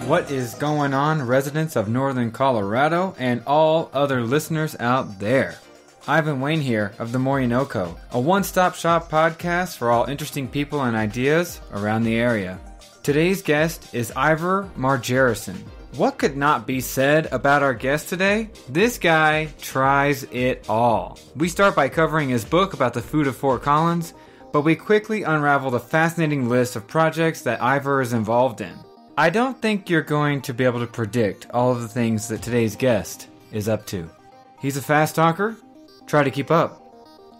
What is going on, residents of Northern Colorado and all other listeners out there? Ivan Wayne here of the NoCo, a one-stop shop podcast for all interesting people and ideas around the area. Today's guest is Iver Marjerison. What could not be said about our guest today? This guy tries it all. We start by covering his book about the food of Fort Collins, but we quickly unravel the fascinating list of projects that Iver is involved in. I don't think you're going to be able to predict all of the things that today's guest is up to. He's a fast talker. Try to keep up.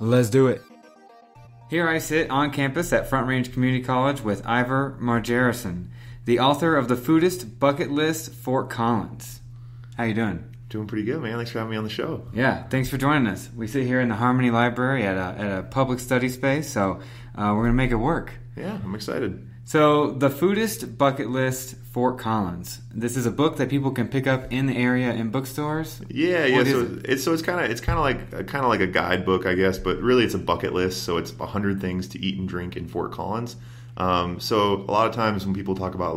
Let's do it. Here I sit on campus at Front Range Community College with Iver Marjerison, the author of the Foodist Bucket List, Fort Collins. How you doing? Doing pretty good, man. Thanks for having me on the show. Yeah, thanks for joining us. We sit here in the Harmony Library at a public study space, so we're going to make it work. Yeah, I'm excited. So, the Foodist Bucket List, Fort Collins. This is a book that people can pick up in the area in bookstores. Yeah. So it's kind of like a guidebook, I guess, but really it's a bucket list. So it's 100 things to eat and drink in Fort Collins. So a lot of times when people talk about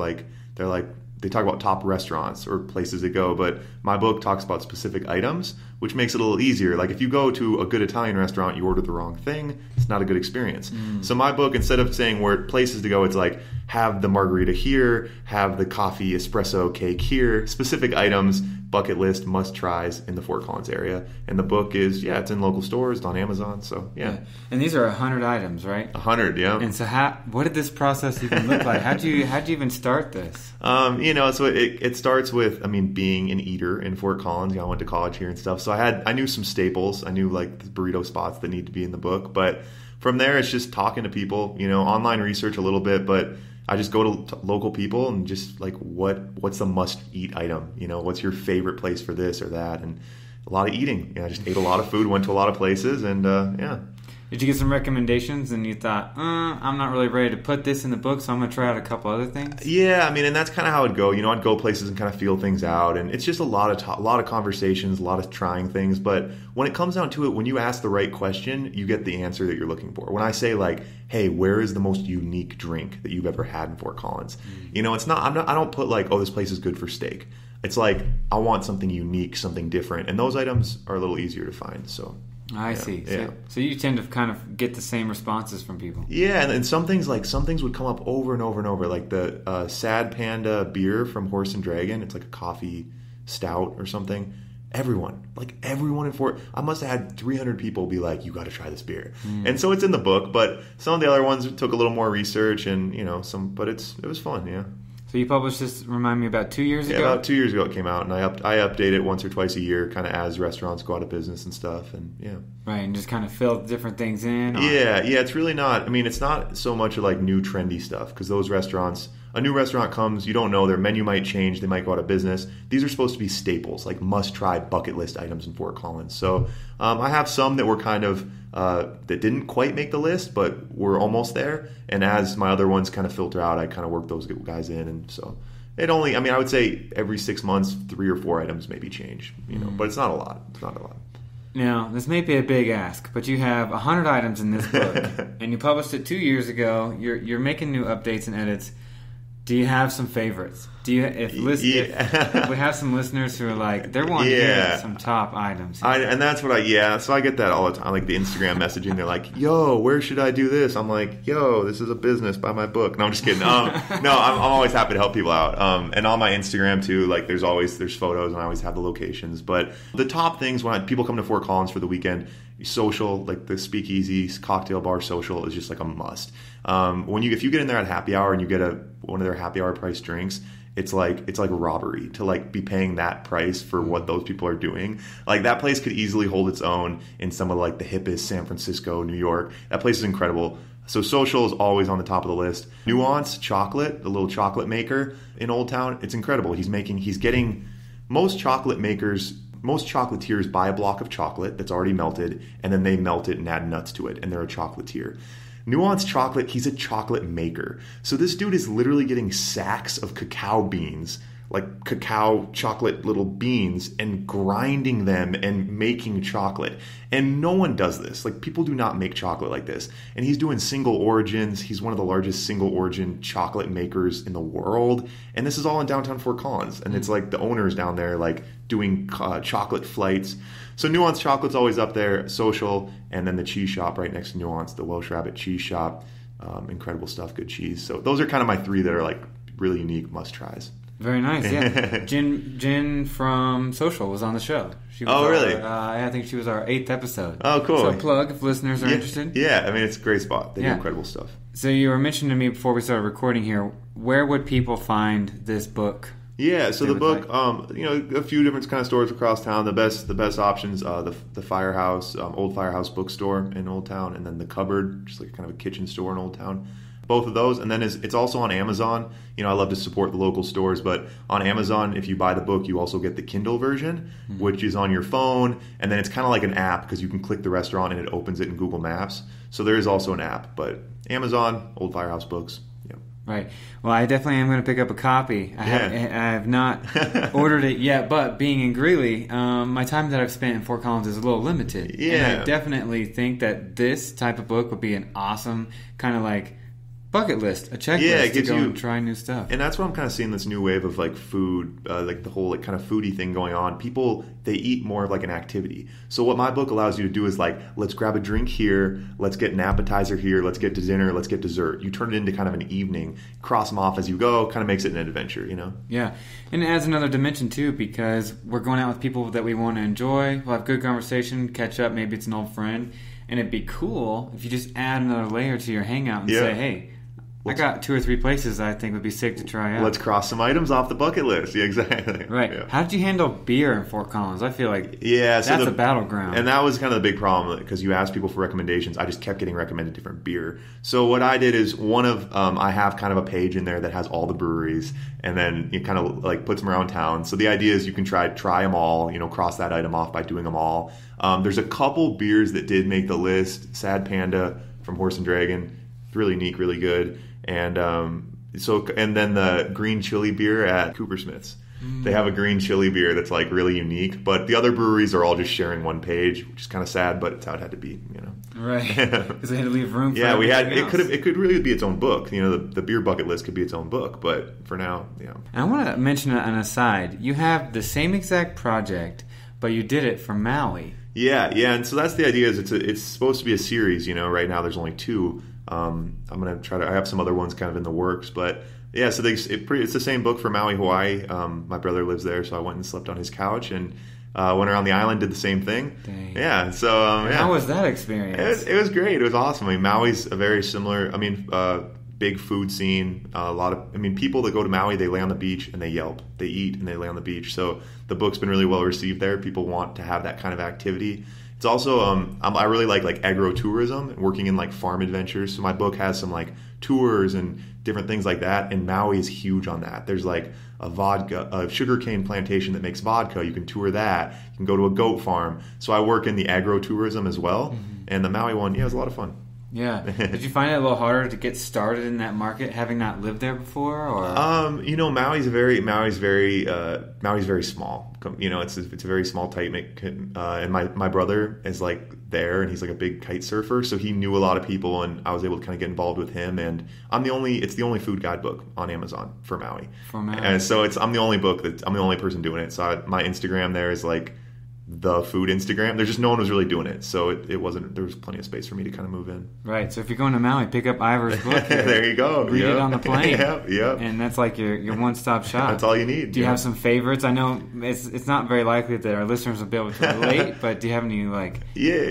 they talk about top restaurants or places to go, but my book talks about specific items, which makes it a little easier. Like if you go to a good Italian restaurant, you order the wrong thing, it's not a good experience. So my book, instead of saying where places to go, it's like have the margarita here, have the coffee espresso cake here, specific items, bucket list, must tries in the Fort Collins area. And the book is, it's in local stores, it's on Amazon, so yeah. And these are 100 items, right? 100, yeah. And so what did this process even look like? How'd you even start this? So it starts with, being an eater in Fort Collins. I went to college here and stuff, so I knew some staples. I knew like the burrito spots that need to be in the book, but from there it's just talking to people, online research a little bit, but I just go to local people and just like what's the must-eat item? What's your favorite place for this or that? And a lot of eating. I just ate a lot of food, went to a lot of places, and Did you get some recommendations and you thought, I'm not really ready to put this in the book, so I'm going to try out a couple other things? Yeah, and that's kind of how it'd go. I'd go places and kind of feel things out, and it's just a lot of conversations, a lot of trying things. But when it comes down to it, when you ask the right question, you get the answer that you're looking for. When I say like, hey, where is the most unique drink that you've ever had in Fort Collins? It's not. I don't put like, oh, this place is good for steak. It's like I want something unique, something different, and those items are a little easier to find. So. I see. So you tend to kind of get the same responses from people. Yeah, and some things would come up over and over and over, like the Sad Panda beer from Horse and Dragon. It's like a coffee stout or something. Everyone in Fort, I must have had 300 people be like, you got to try this beer. And so it's in the book, but some of the other ones took a little more research and, but it was fun, yeah. So you published this, remind me, about 2 years ago? Yeah, about 2 years ago it came out, and I update it once or twice a year, kind of as restaurants go out of business and stuff, and yeah. Right, and just kind of fill different things in? Yeah, it's really not, it's not so much like new trendy stuff, because those restaurants, a new restaurant comes, you don't know, their menu might change, they might go out of business. These are supposed to be staples, like must-try bucket list items in Fort Collins. So I have some that were kind of, that didn't quite make the list, but were almost there. And as my other ones kind of filter out, I kind of work those guys in. And so it only, I would say every 6 months, 3 or 4 items maybe change, but it's not a lot. It's not a lot. Now, this may be a big ask, but you have 100 items in this book, and you published it 2 years ago. You're making new updates and edits. Do you have some favorites? If we have some listeners who are like, they're wanting to hear some top items. So I get that all the time, like the Instagram messaging. They're like, yo, where should I do this? I'm like, yo, this is a business, buy my book. No, I'm just kidding. No, I'm always happy to help people out. And on my Instagram too, like there's photos and I always have the locations. But the top things when people come to Fort Collins for the weekend, social, like the Speakeasy cocktail bar social is just like a must. If you get in there at happy hour and you get one of their happy hour price drinks, it's like a robbery to like be paying that price for what those people are doing. Like that place could easily hold its own in some of like the hippest San Francisco, New York. That place is incredible. So social is always on the top of the list. Nuance Chocolate, the little chocolate maker in Old Town, it's incredible. He's getting most chocolatiers buy a block of chocolate that's already melted, and then they melt it and add nuts to it, and they're a chocolatier. Nuance Chocolate, he's a chocolate maker. So this dude is literally getting sacks of cacao beans, like cacao chocolate little beans and grinding them and making chocolate. And no one does this. Like, people do not make chocolate like this. And he's doing single origins. He's one of the largest single origin chocolate makers in the world. And this is all in downtown Fort Collins. And it's like the owners down there, like, doing chocolate flights. So Nuance Chocolate's always up there, social, and then the cheese shop right next to Nuance, the Welsh Rabbit Cheese Shop. Incredible stuff, good cheese. So those are kind of my three that are like really unique must-tries. Very nice, yeah. Jen from Social was on the show. She was really? I think she was our 8th episode. Oh, cool. So plug if listeners are interested. Yeah, I mean, it's a great spot. They do incredible stuff. So you were mentioning to me before we started recording here, where would people find this book? Yeah, so the book, a few different kind of stores across town. The best options, the Firehouse, Old Firehouse bookstore in Old Town, and then the Cupboard, just like kind of a kitchen store in Old Town. Both of those, and then it's also on Amazon. I love to support the local stores, but on Amazon, if you buy the book, you also get the Kindle version, which is on your phone, and then it's kind of like an app because you can click the restaurant and it opens it in Google Maps. So there is also an app, but Amazon, Old Firehouse Books. Right. Well, I definitely am going to pick up a copy. I have not ordered it yet, but being in Greeley, my time that I've spent in Fort Collins is a little limited. Yeah. And I definitely think that this type of book would be an awesome kind of like bucket list, a checklist to go and try new stuff. And that's what I'm kind of seeing, this new wave of like food, like the whole like kind of foodie thing going on. People, they eat more of like an activity. So what my book allows you to do is like, let's grab a drink here, let's get an appetizer here, let's get to dinner, let's get dessert. You turn it into kind of an evening, cross them off as you go, kind of makes it an adventure, Yeah, and it adds another dimension too, because we're going out with people that we want to enjoy, we'll have good conversation, catch up, maybe it's an old friend, and it'd be cool if you just add another layer to your hangout and say, hey, I got 2 or 3 places I think would be sick to try out. Let's cross some items off the bucket list. Yeah, exactly. Right. Yeah. How did you handle beer in Fort Collins? I feel like that's a battleground. And that was kind of the big problem, because you asked people for recommendations. I just kept getting recommended different beer. So what I did is I have kind of a page in there that has all the breweries, and then it kind of like puts them around town. So the idea is you can try them all, cross that item off by doing them all. There's a couple beers that did make the list. Sad Panda from Horse and Dragon. It's really unique, really good. And then the green chili beer at Coopersmith's. They have a green chili beer that's like really unique, but the other breweries are all just sharing one page, which is kind of sad, but it's how it had to be, Right, because they had to leave room for it could really be its own book. The beer bucket list could be its own book, but for now, I want to mention an aside. You have the same exact project, but you did it from Maui. Yeah, and so that's the idea. Is it's supposed to be a series. Right now there's only 2. I'm gonna try to. I have some other ones kind of in the works, but yeah. So it's the same book for Maui, Hawaii. My brother lives there, so I went and slept on his couch and went around the island, did the same thing. Dang. Yeah. So how was that experience? It was great. It was awesome. I mean, Maui's a very similar. Big food scene. People that go to Maui, they lay on the beach and they Yelp. They eat and they lay on the beach. So the book's been really well received there. People want to have that kind of activity. It's also, I really like agro-tourism and working in like farm adventures. So my book has some like tours and different things like that. And Maui is huge on that. There's like a sugarcane plantation that makes vodka. You can tour that. You can go to a goat farm. So I work in the agro-tourism as well. Mm-hmm. And the Maui one, it was a lot of fun. Yeah. Did you find it a little harder to get started in that market, having not lived there before? Or Maui's very small. It's a very small, tight knit. And my brother is like there, and he's like a big kite surfer, so he knew a lot of people, and I was able to kind of get involved with him. And it's the only food guidebook on Amazon for Maui. And so I'm the only person doing it. So my Instagram there is like the food Instagram. There's just no one was really doing it, so it wasn't. There was plenty of space for me to kind of move in. Right. So if you're going to Maui, pick up Iver's book. There you go. Read it on the plane. Yep. And that's like your one-stop shop. That's all you need. Do you have some favorites? I know it's not very likely that our listeners will be able to relate, but do you have any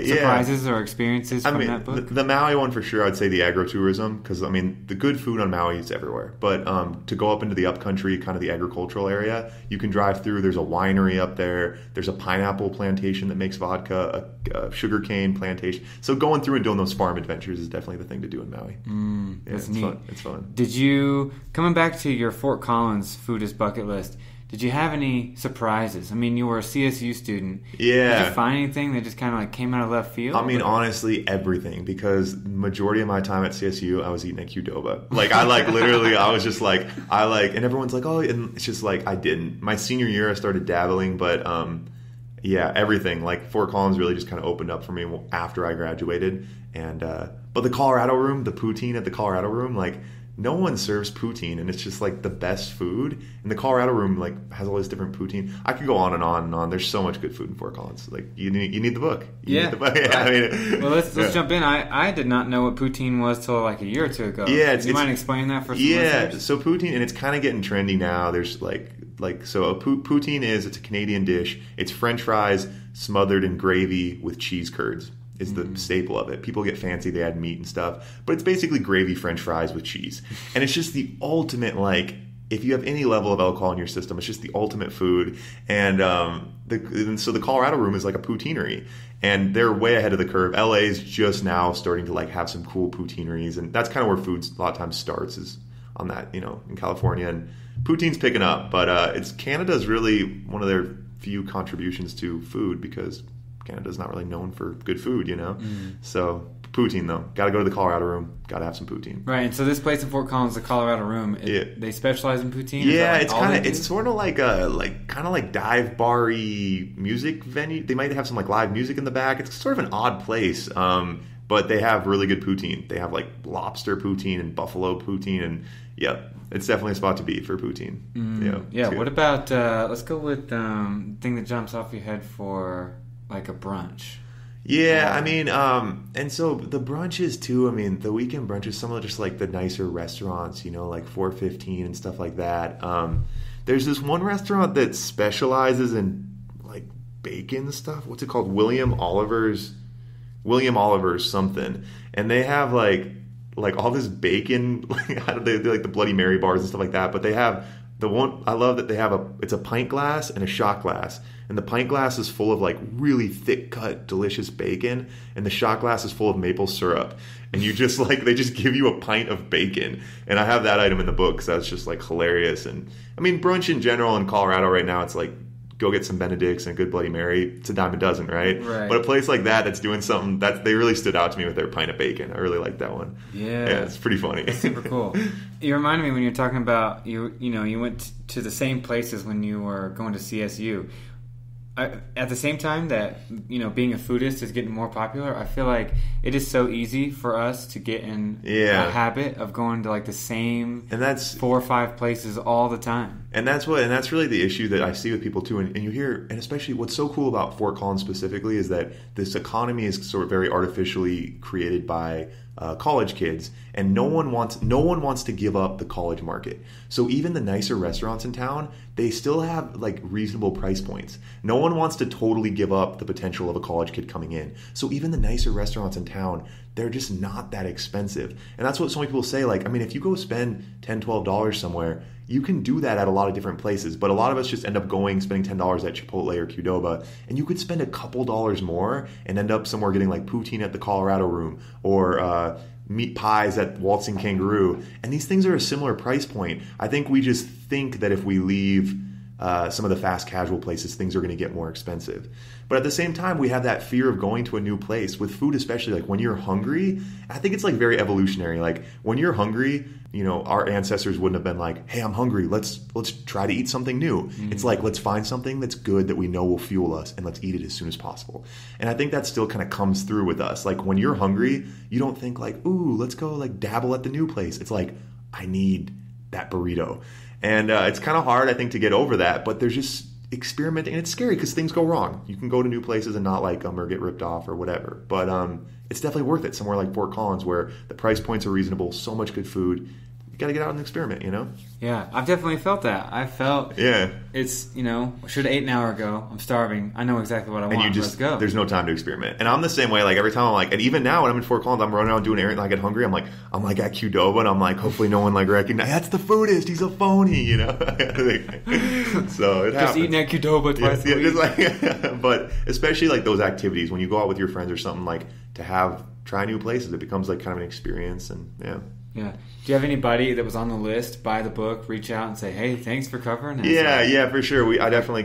surprises or experiences from that book? The Maui one for sure. I'd say the agro-tourism, because the good food on Maui is everywhere. But to go up into the upcountry, kind of the agricultural area, you can drive through. There's a winery up there. There's a pineapple plantation that makes vodka, a sugarcane plantation. So going through and doing those farm adventures is definitely the thing to do in Maui. That's neat. Fun. It's fun. Did you, coming back to your Fort Collins Foodist Bucket List, Did you have any surprises? I mean, you were a CSU student. Yeah. Did you find anything that just kind of like came out of left field? I mean, honestly, everything. Because majority of my time at CSU, I was eating at Qdoba. Like, I like literally, I was just like, and everyone's like, oh, and it's just like, I didn't. My senior year, I started dabbling, but yeah, everything. Like, Fort Collins really just kind of opened up for me after I graduated. And but the Colorado room, the poutine at the Colorado room, like, no one serves poutine, and it's just like the best food. And the Colorado room like has all this different poutine. I could go on and on and on. There's so much good food in Fort Collins. Like you need the book. You need the book. Yeah, I mean, well, let's jump in. I did not know what poutine was till like a year or two ago. Yeah, do you mind explaining that for some listeners? So poutine, and it's kind of getting trendy now. There's like so poutine it's a Canadian dish. It's French fries smothered in gravy with cheese curds. Is the staple of it. People get fancy, they add meat and stuff, but it's basically gravy French fries with cheese. And it's just the ultimate, like, if you have any level of alcohol in your system, it's just the ultimate food. And so the Colorado room is like a poutineery, and they're way ahead of the curve. LA is just now starting to like have some cool poutineries, and that's kind of where food a lot of times starts, is on that, in California. And poutine's picking up, but Canada's really one of their few contributions to food, because Canada's not really known for good food, So poutine, though, got to go to the Colorado room, got to have some poutine. Right, and so this place in Fort Collins, the Colorado room, they specialize in poutine. Yeah, it's sort of like a dive bar-y music venue. They might have some like live music in the back. It's sort of an odd place, but they have really good poutine. They have like lobster poutine and buffalo poutine, and it's definitely a spot to be for poutine. Yeah. What about let's go with thing that jumps off your head for like a brunch? Yeah, I mean, and so the brunches too. I mean, the weekend brunches, some of just like the nicer restaurants, like 415 and stuff like that. There's this one restaurant that specializes in like bacon stuff. What's it called? William Oliver's something, and they have like all this bacon. They like the Bloody Mary bars and stuff like that. But they have the one I love that they have it's a pint glass and a shot glass. And the pint glass is full of like really thick cut, delicious bacon, and the shot glass is full of maple syrup. And you just they just give you a pint of bacon. And I have that item in the book because that's just like hilarious. And I mean, brunch in general in Colorado right now, it's like go get some Benedicts and a good Bloody Mary. It's a dime a dozen, right? But a place like that's doing something that they really stood out to me with their pint of bacon. I really like that one. Yeah, it's pretty funny. That's super cool. You reminded me when you're talking about you went to the same places when you were going to CSU. At the same time that being a foodist is getting more popular, I feel like it is so easy for us to get in a habit of going to like the same 4 or 5 places all the time. And that's really the issue that I see with people too. And you hear, and especially what's so cool about Fort Collins specifically is that this economy is sort of very artificially created by college kids, and no one wants to give up the college market. So even the nicer restaurants in town, they still have like reasonable price points. No one wants to totally give up the potential of a college kid coming in. So even the nicer restaurants in town, they're just not that expensive. And that's what so many people say. Like, I mean, if you go spend $10, $12 somewhere, you can do that at a lot of different places. But a lot of us just end up spending $10 at Chipotle or Qdoba. And you could spend a couple dollars more and end up somewhere getting like poutine at the Colorado room or meat pies at Waltzing Kangaroo. And these things are a similar price point. I think we just think that if we leave some of the fast casual places, things are going to get more expensive. But at the same time, we have that fear of going to a new place. With food especially, like when you're hungry, I think it's like very evolutionary. Like when you're hungry, our ancestors wouldn't have been like, hey, I'm hungry, let's try to eat something new. Mm-hmm. It's like, let's find something that's good that we know will fuel us, and let's eat it as soon as possible. And I think that still kind of comes through with us. Like when you're hungry, you don't think like, ooh, let's go like dabble at the new place. It's like, I need that burrito. And it's kind of hard, I think, to get over that, but there's just experimenting, and it's scary because things go wrong. You can go to new places and not like them or get ripped off or whatever. But it's definitely worth it somewhere like Fort Collins where the price points are reasonable, so much good food. You got to get out and experiment, Yeah, I've definitely felt that. I felt it's, should have ate an hour ago. I'm starving. I know exactly what I want. Let's go. There's no time to experiment. And I'm the same way. Like every time I'm like, and even now when I'm in Fort Collins, I'm running around doing errands and I get hungry. I'm like at Qdoba and I'm like, hopefully no one like recognizes, that's the foodist. He's a phony, So it happens. Just eating at Qdoba twice a week. But especially like those activities when you go out with your friends or something, like to try new places, it becomes like kind of an experience. And Yeah. Do you have anybody that was on the list, buy the book, reach out and say, "Hey, thanks for covering it"? Yeah, for sure. I definitely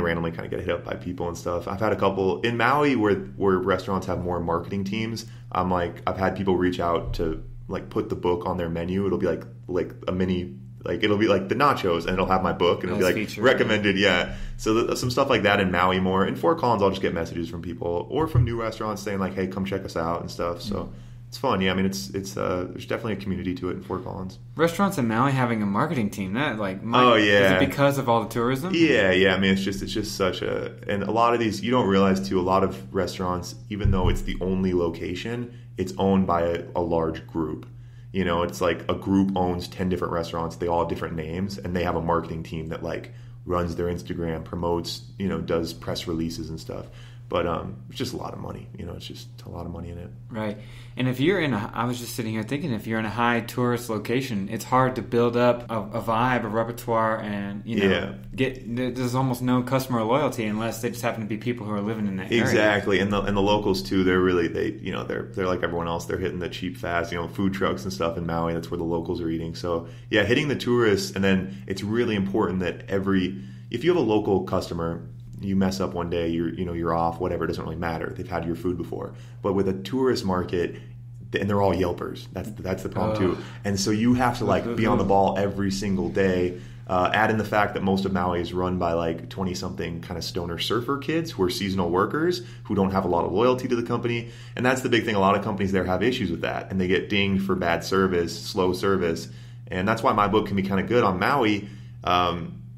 randomly kind of get hit up by people and stuff. I've had a couple in Maui where restaurants have more marketing teams. I've had people reach out to like put the book on their menu. It'll be like a mini, like it'll be like the nachos, and it'll have my book, and it'll be like featured, recommended. Yeah. So some stuff like that in Maui more. In Fort Collins, I'll just get messages from people or from new restaurants saying like, "Hey, come check us out" and stuff. So. It's fun, yeah. I mean, it's there's definitely a community to it in Fort Collins. Restaurants in Maui having a marketing team, that is it because of all the tourism? Yeah. I mean, it's just such and a lot of these, you don't realize too, a lot of restaurants, even though it's the only location, it's owned by a large group. You know, it's like a group owns 10 different restaurants. They all have different names, and they have a marketing team that like runs their Instagram, promotes, does press releases and stuff. But it's just a lot of money. It's just a lot of money in it. Right. And if you're I was just sitting here thinking, if you're in a high tourist location, it's hard to build up a vibe, a repertoire, and, there's almost no customer loyalty unless they just happen to be people who are living in that area. Exactly. And the locals, too, they're really, they're like everyone else. They're hitting the cheap fast, food trucks and stuff in Maui. That's where the locals are eating. So, yeah, hitting the tourists. And then it's really important that if you have a local customer, you mess up one day, you're off, whatever, it doesn't really matter. They've had your food before. But with a tourist market, and they're all Yelpers. That's the problem too. And so you have to be on the ball every single day. Add in the fact that most of Maui is run by 20-something kind of stoner surfer kids who are seasonal workers who don't have a lot of loyalty to the company. And that's the big thing. A lot of companies there have issues with that, and they get dinged for bad service, slow service. And that's why my book can be kind of good on Maui.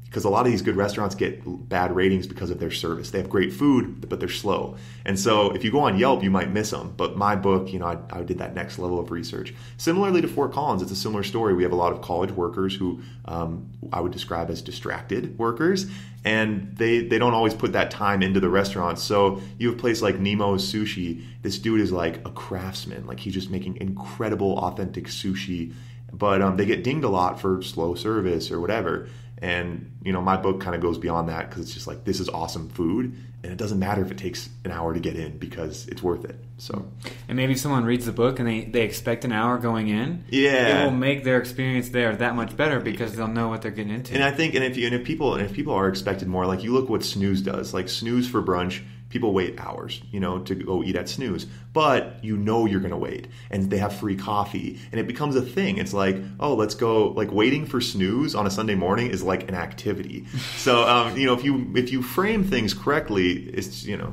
Because a lot of these good restaurants get bad ratings because of their service. They have great food, but they're slow. And so if you go on Yelp, you might miss them. But my book, I did that next level of research. Similarly to Fort Collins, it's a similar story. We have a lot of college workers who I would describe as distracted workers. And they don't always put that time into the restaurants. So you have a place like Nemo's Sushi. This dude is like a craftsman. Like he's just making incredible, authentic sushi. But they get dinged a lot for slow service or whatever. And, my book kind of goes beyond that because it's just like, this is awesome food. And it doesn't matter if it takes an hour to get in because it's worth it. So, and maybe if someone reads the book and they expect an hour going in, it will make their experience there that much better because they'll know what they're getting into. And I think, if people are expected more, like you look what Snooze does, like Snooze for brunch, people wait hours, to go eat at Snooze. But you're going to wait. And they have free coffee. And it becomes a thing. It's like, oh, let's go. Like waiting for Snooze on a Sunday morning is like an activity. So, if you frame things correctly, it's, yeah.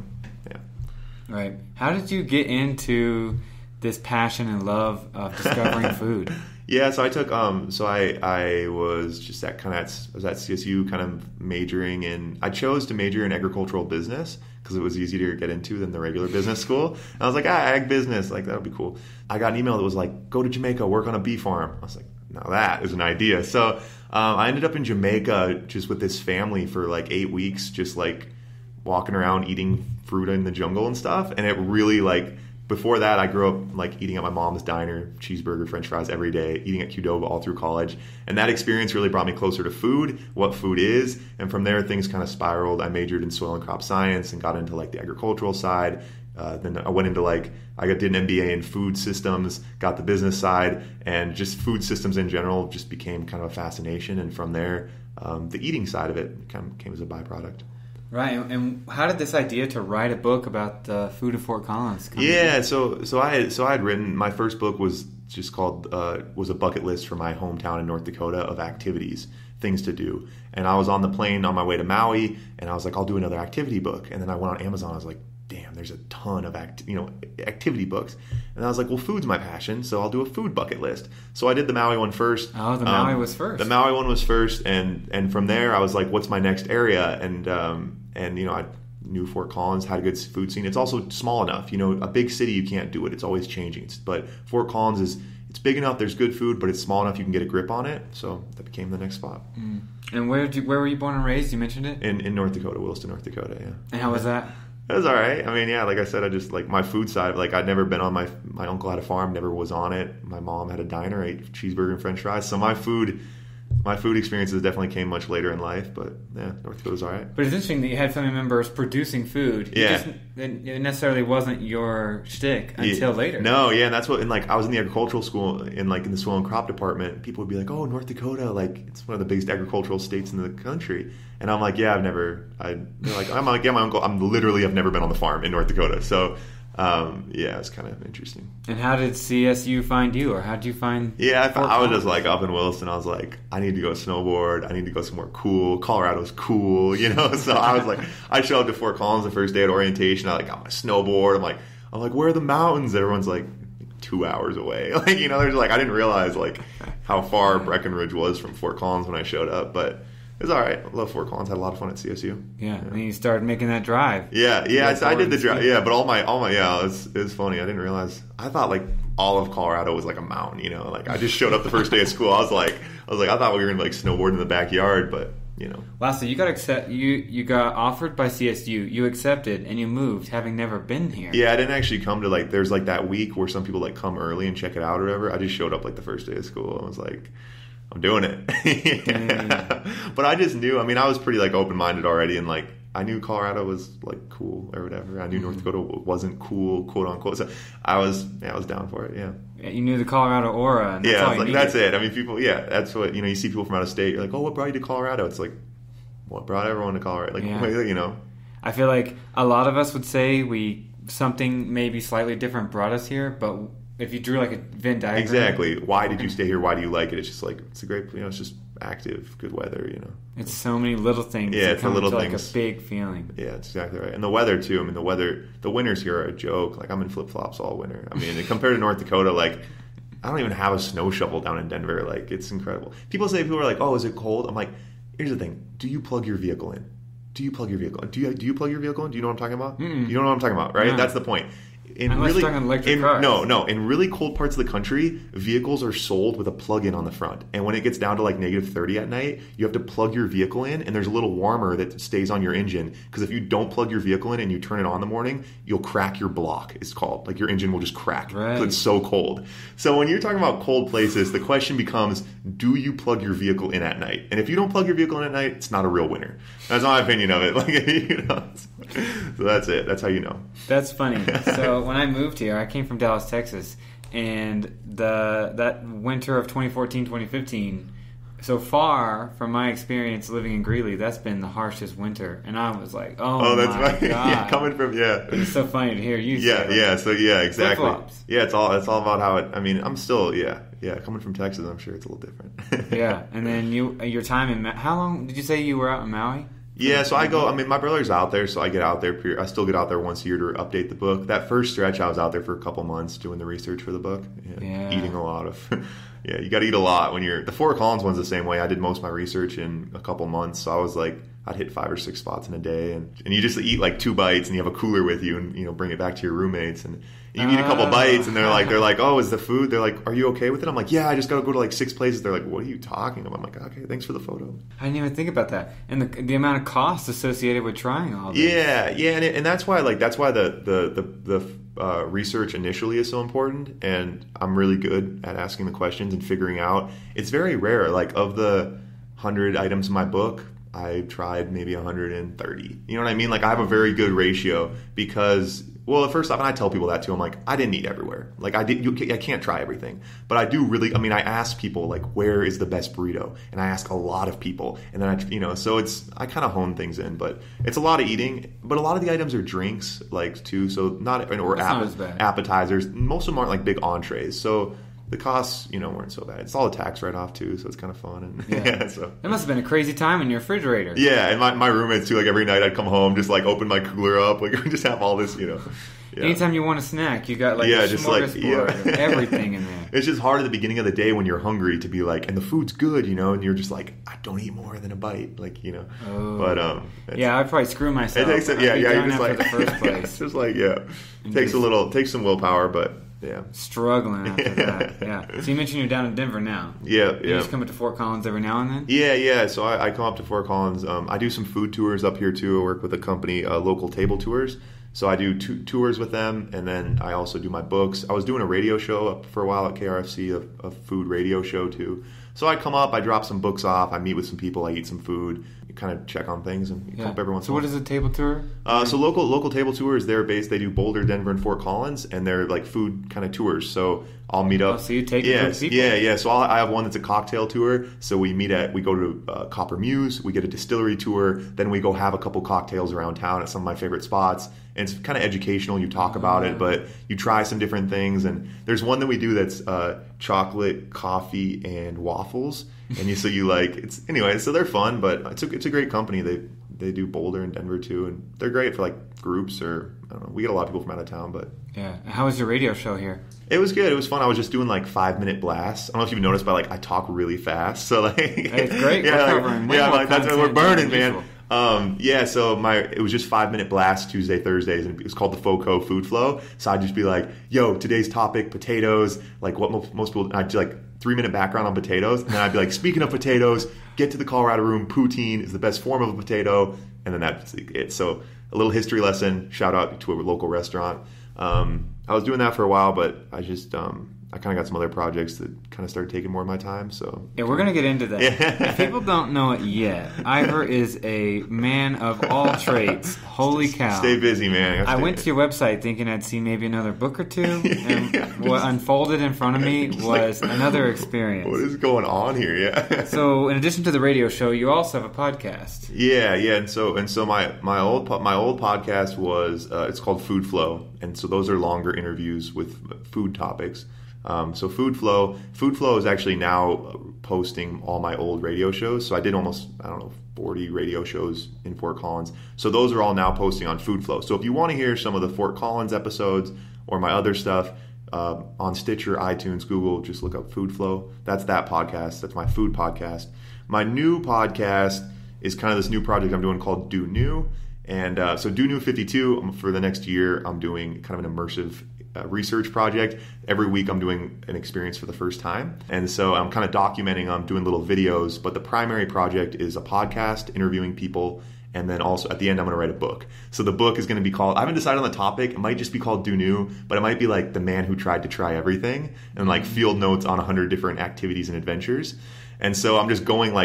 Right. How did you get into this passion and love of discovering food? Yeah, so I took I was just at CSU kind of majoring in. I chose to major in agricultural business because it was easier to get into than the regular business school. And I was like, ag business, like that would be cool. I got an email that was like, go to Jamaica, work on a bee farm. I was like, now that is an idea. So I ended up in Jamaica just with this family for like 8 weeks, just like walking around eating fruit in the jungle and stuff. And it really before that, I grew up like eating at my mom's diner, cheeseburger, french fries every day, eating at Qdoba all through college. And that experience really brought me closer to food, what food is. And from there, things kind of spiraled. I majored in soil and crop science and got into the agricultural side. Then I went into I did an MBA in food systems, got the business side, and just food systems in general just became kind of a fascination. And from there, the eating side of it kind of came as a byproduct. Right, and how did this idea to write a book about the food of Fort Collins come? Yeah, so I had written, my first book was just called was a bucket list for my hometown in North Dakota of activities, things to do. And I was on the plane on my way to Maui, and I was like, I'll do another activity book. And then I went on Amazon. I was like, damn, there's a ton of activity books. And I was like, well, food's my passion, so I'll do a food bucket list. So I did the Maui one first. Oh, the Maui was first. The Maui one was first, and from there I was like, what's my next area? And I knew Fort Collins had a good food scene. It's also small enough. A big city, you can't do it. It's always changing. But Fort Collins it's big enough. There's good food, but it's small enough you can get a grip on it. So that became the next spot. Mm. And where were you born and raised? You mentioned it? In North Dakota, Williston, North Dakota, yeah. And how was that? It was all right. I mean, yeah, like I said, I just my food side. I'd never been on my uncle had a farm, never was on it. My mom had a diner, ate cheeseburger and french fries. So my food my food experiences definitely came much later in life, but yeah, North Dakota's all right. But it's interesting that you had family members producing food. Yeah. It necessarily wasn't your shtick until later. No, yeah, and that's what, and like, I was in the agricultural school, in the soil and crop department. People would be like, oh, North Dakota, like, it's one of the biggest agricultural states in the country. And I'm like, yeah, they're like, I'm like, yeah, my uncle, I've never been on the farm in North Dakota. So, yeah, it's kind of interesting. And how did CSU find you, or how did you find? Yeah, I was just like up in Williston. I was like, I need to go snowboard. I need to go somewhere cool. Colorado's cool, you know. So I was like, I showed up to Fort Collins the first day at orientation. I got my snowboard. I'm like, where are the mountains? Everyone's like 2 hours away. Like, you know, there's like, I didn't realize like how far Breckenridge was from Fort Collins when I showed up, but. It was all right. I love Fort Collins. Had a lot of fun at CSU. Yeah, and then you started making that drive. Yeah. I did the drive. Yeah, but all my yeah, it was funny. I didn't realize. I thought like all of Colorado was like a mountain. You know, like I just showed up the first day of school. I was like, I thought we were gonna like snowboard in the backyard, but you know. Wow. So you got you got offered by CSU. You accepted and you moved, having never been here. Yeah, I didn't actually come to like. There's like that week where some people like come early and check it out or whatever. I just showed up like the first day of school and was like. I'm doing it. Yeah. But I just knew, I mean, I was pretty like open-minded already, and like I knew Colorado was like cool or whatever. I knew North Dakota wasn't cool, quote unquote. So I was down for it. Yeah. You knew the Colorado aura. And that's all like, that's it. I mean, people. Yeah, that's what you see people from out of state. You're like, oh, what brought you to Colorado? It's like, what brought everyone to Colorado? Like, you know. I feel like a lot of us would say something maybe slightly different brought us here, but. If you drew like a Venn diagram. Exactly. Why did you stay here? Why do you like it? It's just like, it's a great, it's just active, good weather, you know. It's so many little things. Yeah, it's the little things. Like a big feeling. Yeah, that's exactly right. And the weather too. I mean, the winters here are a joke. Like I'm in flip-flops all winter. I mean, compared to North Dakota, like I don't even have a snow shovel down in Denver. Like it's incredible. People are like, oh, is it cold? I'm like, here's the thing. Do you plug your vehicle in? Do you plug your vehicle in? Do you plug your vehicle in? Do you know what I'm talking about? Mm-mm. You don't know what I'm talking about, right? No. That's the point. Unless you're talking electric cars. No. In really cold parts of the country, vehicles are sold with a plug-in on the front. And when it gets down to like negative 30 at night, you have to plug your vehicle in, and there's a little warmer that stays on your engine. Because if you don't plug your vehicle in and you turn it on in the morning, you'll crack your block, it's called. Like your engine will just crack. Right. Because it's so cold. So when you're talking about cold places, the question becomes, do you plug your vehicle in at night? And if you don't plug your vehicle in at night, it's not a real winter. That's my opinion of it. Like, you know, so that's it. That's how you know. That's funny. So when I moved here, I came from Dallas, Texas, and that winter of 2014-2015, so far from my experience living in Greeley, that's been the harshest winter, and I was like, oh that's my right. God. Yeah, coming from It's so funny to hear you say exactly. Flip-flops. Yeah, it's all about how it. I mean, I'm still coming from Texas. I'm sure it's a little different. Yeah, and then your time in how long did you say you were out in Maui? Yeah, so I go. I mean, my brother's out there, so I get out there. I still get out there once a year to update the book. That first stretch, I was out there for a couple months doing the research for the book. Eating a lot of. Yeah, you got to eat a lot when you're. The Fort Collins one's the same way. I did most of my research in a couple months, so I was like, I'd hit 5 or 6 spots in a day, and you just eat like 2 bites, and you have a cooler with you, and bring it back to your roommates, and you eat a couple bites, and they're like, oh, is the food? They're like, are you okay with it? I'm like, yeah, I just got to go to like 6 places. They're like, what are you talking about? I'm like, okay, thanks for the photo. I didn't even think about that, and the amount of cost associated with trying all this. Yeah, and that's why the research initially is so important, and I'm really good at asking the questions and figuring out. It's very rare. Like of the 100 items in my book, I tried maybe 130. You know what I mean? Like I have a very good ratio because, well, first off, and I tell people that too. I'm like, I didn't eat everywhere. Like I can't try everything, but I do really. I mean, I ask people like, where is the best burrito? And I ask a lot of people, and then so I kind of hone things in, but it's a lot of eating. But a lot of the items are drinks, like too. So not as bad. Appetizers. Most of them aren't like big entrees. So the costs, weren't so bad. It's all a tax write-off too, so it's kind of fun. And so it must have been a crazy time in your refrigerator. Yeah, and my roommates too. Like every night, I'd come home, just like open my cooler up, like just have all this, Yeah. Anytime you want a snack, you got like a smorgasbord of everything in there. It's just hard at the beginning of the day when you're hungry to be like, and the food's good, and you're just like, I don't eat more than a bite, like Oh. But I'd probably screw myself. It takes you're just like the first place. It's just like takes some willpower, but. Yeah. Struggling after that. Yeah. So you mentioned you're down in Denver now. Yeah. You just come up to Fort Collins every now and then? Yeah. So I come up to Fort Collins. I do some food tours up here too. I work with a company, Local Table Tours. So I do tours with them, and then I also do my books. I was doing a radio show up for a while at KRFC, a food radio show too. So I come up, I drop some books off, I meet with some people, I eat some food, you kind of check on things, and you come up every once in a while. So what is a table tour? So local table tours, they're based, they do Boulder, Denver, and Fort Collins, and they're like food kind of tours. So I'll meet up. Oh, so you take it with people? Yeah. So I have one that's a cocktail tour. So we go to Copper Muse, we get a distillery tour, then we go have a couple cocktails around town at some of my favorite spots. And it's kind of educational. You talk about it, but you try some different things. And there's one that we do that's chocolate, coffee, and waffles. And so they're fun, but it's a great company. They do Boulder and Denver too, and they're great for like groups or I don't know. We get a lot of people from out of town, but yeah. How was your radio show here? It was good. It was fun. I was just doing like 5-minute blasts. I don't know if you've noticed, but like I talk really fast, so like it's great. That's what we're burning, man. It was just 5-minute blasts Tuesday, Thursdays, and it was called the FOCO Food Flow. So I'd just be like, yo, today's topic, potatoes, like what most people, I'd do like 3-minute background on potatoes, and then I'd be like, speaking of potatoes, get to the Colorado room, poutine is the best form of a potato, and then that's it. So a little history lesson, shout out to a local restaurant. I was doing that for a while, but I just, I kind of got some other projects that kind of started taking more of my time. So yeah, we're going to get into that. If people don't know it yet, Iver is a man of all trades. Holy cow. Stay busy, man. I went to your website thinking I'd see maybe another book or two, and what unfolded in front of me was another experience. What is going on here? Yeah. So in addition to the radio show, you also have a podcast. Yeah. And so my old podcast was it's called Food Flow, and so those are longer interviews with food topics. So Food Flow is actually now posting all my old radio shows. So I did almost, 40 radio shows in Fort Collins. So those are all now posting on Food Flow. So if you want to hear some of the Fort Collins episodes or my other stuff on Stitcher, iTunes, Google, just look up Food Flow. That's that podcast. That's my food podcast. My new podcast is kind of this new project I'm doing called Do New. And so Do New 52, for the next year, I'm doing kind of an immersive research project. Every week I'm doing an experience for the first time. And so I'm kind of documenting, I'm doing little videos, but the primary project is a podcast, interviewing people, and then also at the end I'm going to write a book. So the book is going to be called, I haven't decided on the topic, it might just be called Do New, but it might be like The Man Who Tried to Try Everything, and like field notes on 100 different activities and adventures. And so I'm just going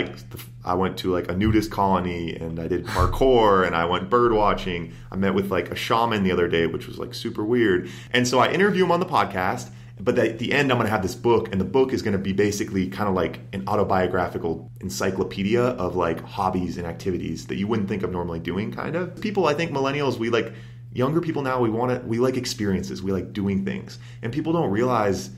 I went to like a nudist colony, and I did parkour, and I went bird watching. I met with like a shaman the other day, which was like super weird. And so I interview him on the podcast, but at the end I'm going to have this book, and the book is going to be basically kind of like an autobiographical encyclopedia of like hobbies and activities that you wouldn't think of normally doing, kind of. People, I think millennials, younger people now, we like experiences, we like doing things. And people don't realize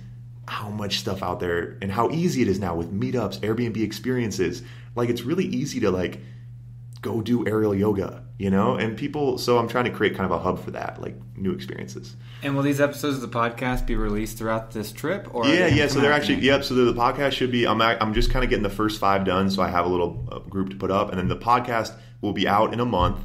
how much stuff out there and how easy it is now with meetups, Airbnb experiences. Like, it's really easy to like go do aerial yoga, and people, so I'm trying to create kind of a hub for that, like new experiences. And will these episodes of the podcast be released throughout this trip? Or yeah. So they're actually, so the podcast should be, I'm just kind of getting the first 5 done. So I have a little group to put up, and then the podcast will be out in a month.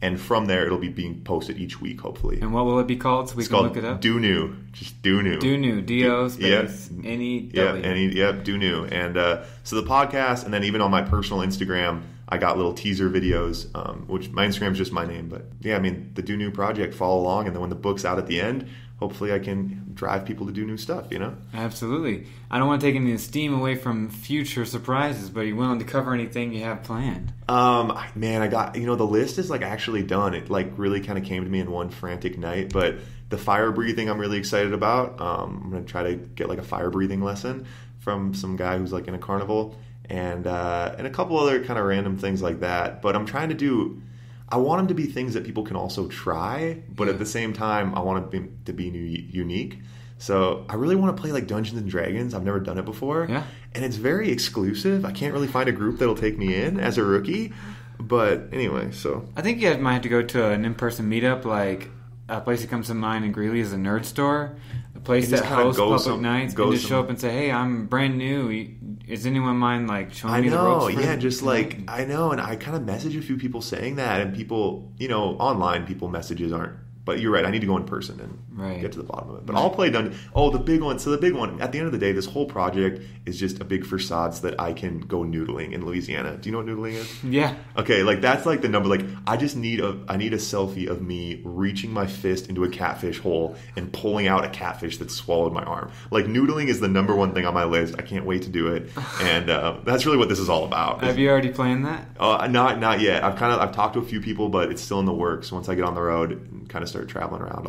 And from there, it'll be being posted each week, hopefully. And what will it be called so we can look it up? Do New. Just Do New. Do New. D-O space N-E-W. Do New. And so the podcast, and then even on my personal Instagram, I got little teaser videos, which my Instagram is just my name. But yeah, the Do New project, follow along. And then when the book's out at the end, hopefully I can drive people to do new stuff, Absolutely. I don't want to take any steam away from future surprises, but are you willing to cover anything you have planned? Man, I got, the list is like actually done. It like really kind of came to me in one frantic night, but the fire breathing I'm really excited about. I'm going to try to get like a fire breathing lesson from some guy who's like in a carnival, and a couple other kind of random things like that. But I'm trying to do, I want them to be things that people can also try, but at the same time, I want them to be unique. So I really want to play like Dungeons & Dragons. I've never done it before. Yeah. And it's very exclusive. I can't really find a group that'll take me in as a rookie. But anyway, so. I think you might have to go to an in-person meetup, like a place that comes to mind in Greeley is a nerd store. A place that hosts public nights, and just show up and say, hey, I'm brand new. Is anyone mind like showing me the ropes? Yeah, just like, I know. And I kind of message a few people saying that, and people, online people messages aren't. But you're right. I need to go in person and get to the bottom of it. But Right. I'll play Dungeon. Oh, the big one. So the big one, at the end of the day, this whole project is just a big facade so that I can go noodling in Louisiana. Do you know what noodling is? Yeah. Okay, like that's like the number. Like I just need a selfie of me reaching my fist into a catfish hole and pulling out a catfish that swallowed my arm. Like noodling is the number one thing on my list. I can't wait to do it, and that's really what this is all about. Have you already planned that? Not yet. I've talked to a few people, but it's still in the works. Once I get on the road and kind of start traveling around,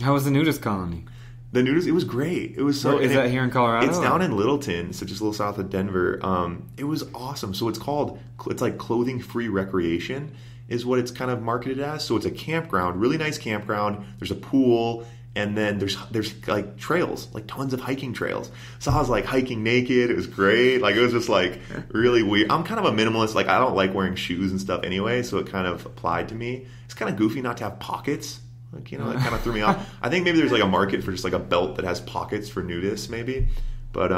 How was the nudist colony? The nudist, it was great. It was so. Is that here in Colorado? It's down in Littleton, so just a little south of Denver. It was awesome. So it's like clothing-free recreation is what it's kind of marketed as. So it's a campground, really nice campground. There's a pool, and then there's like trails, like tons of hiking trails. So I was like hiking naked. It was great. Like it was just like really weird. I'm kind of a minimalist. Like I don't like wearing shoes and stuff anyway, so it kind of applied to me. It's kind of goofy not to have pockets. Like, that kind of threw me off. I think maybe there's like a market for just like a belt that has pockets for nudists, maybe. But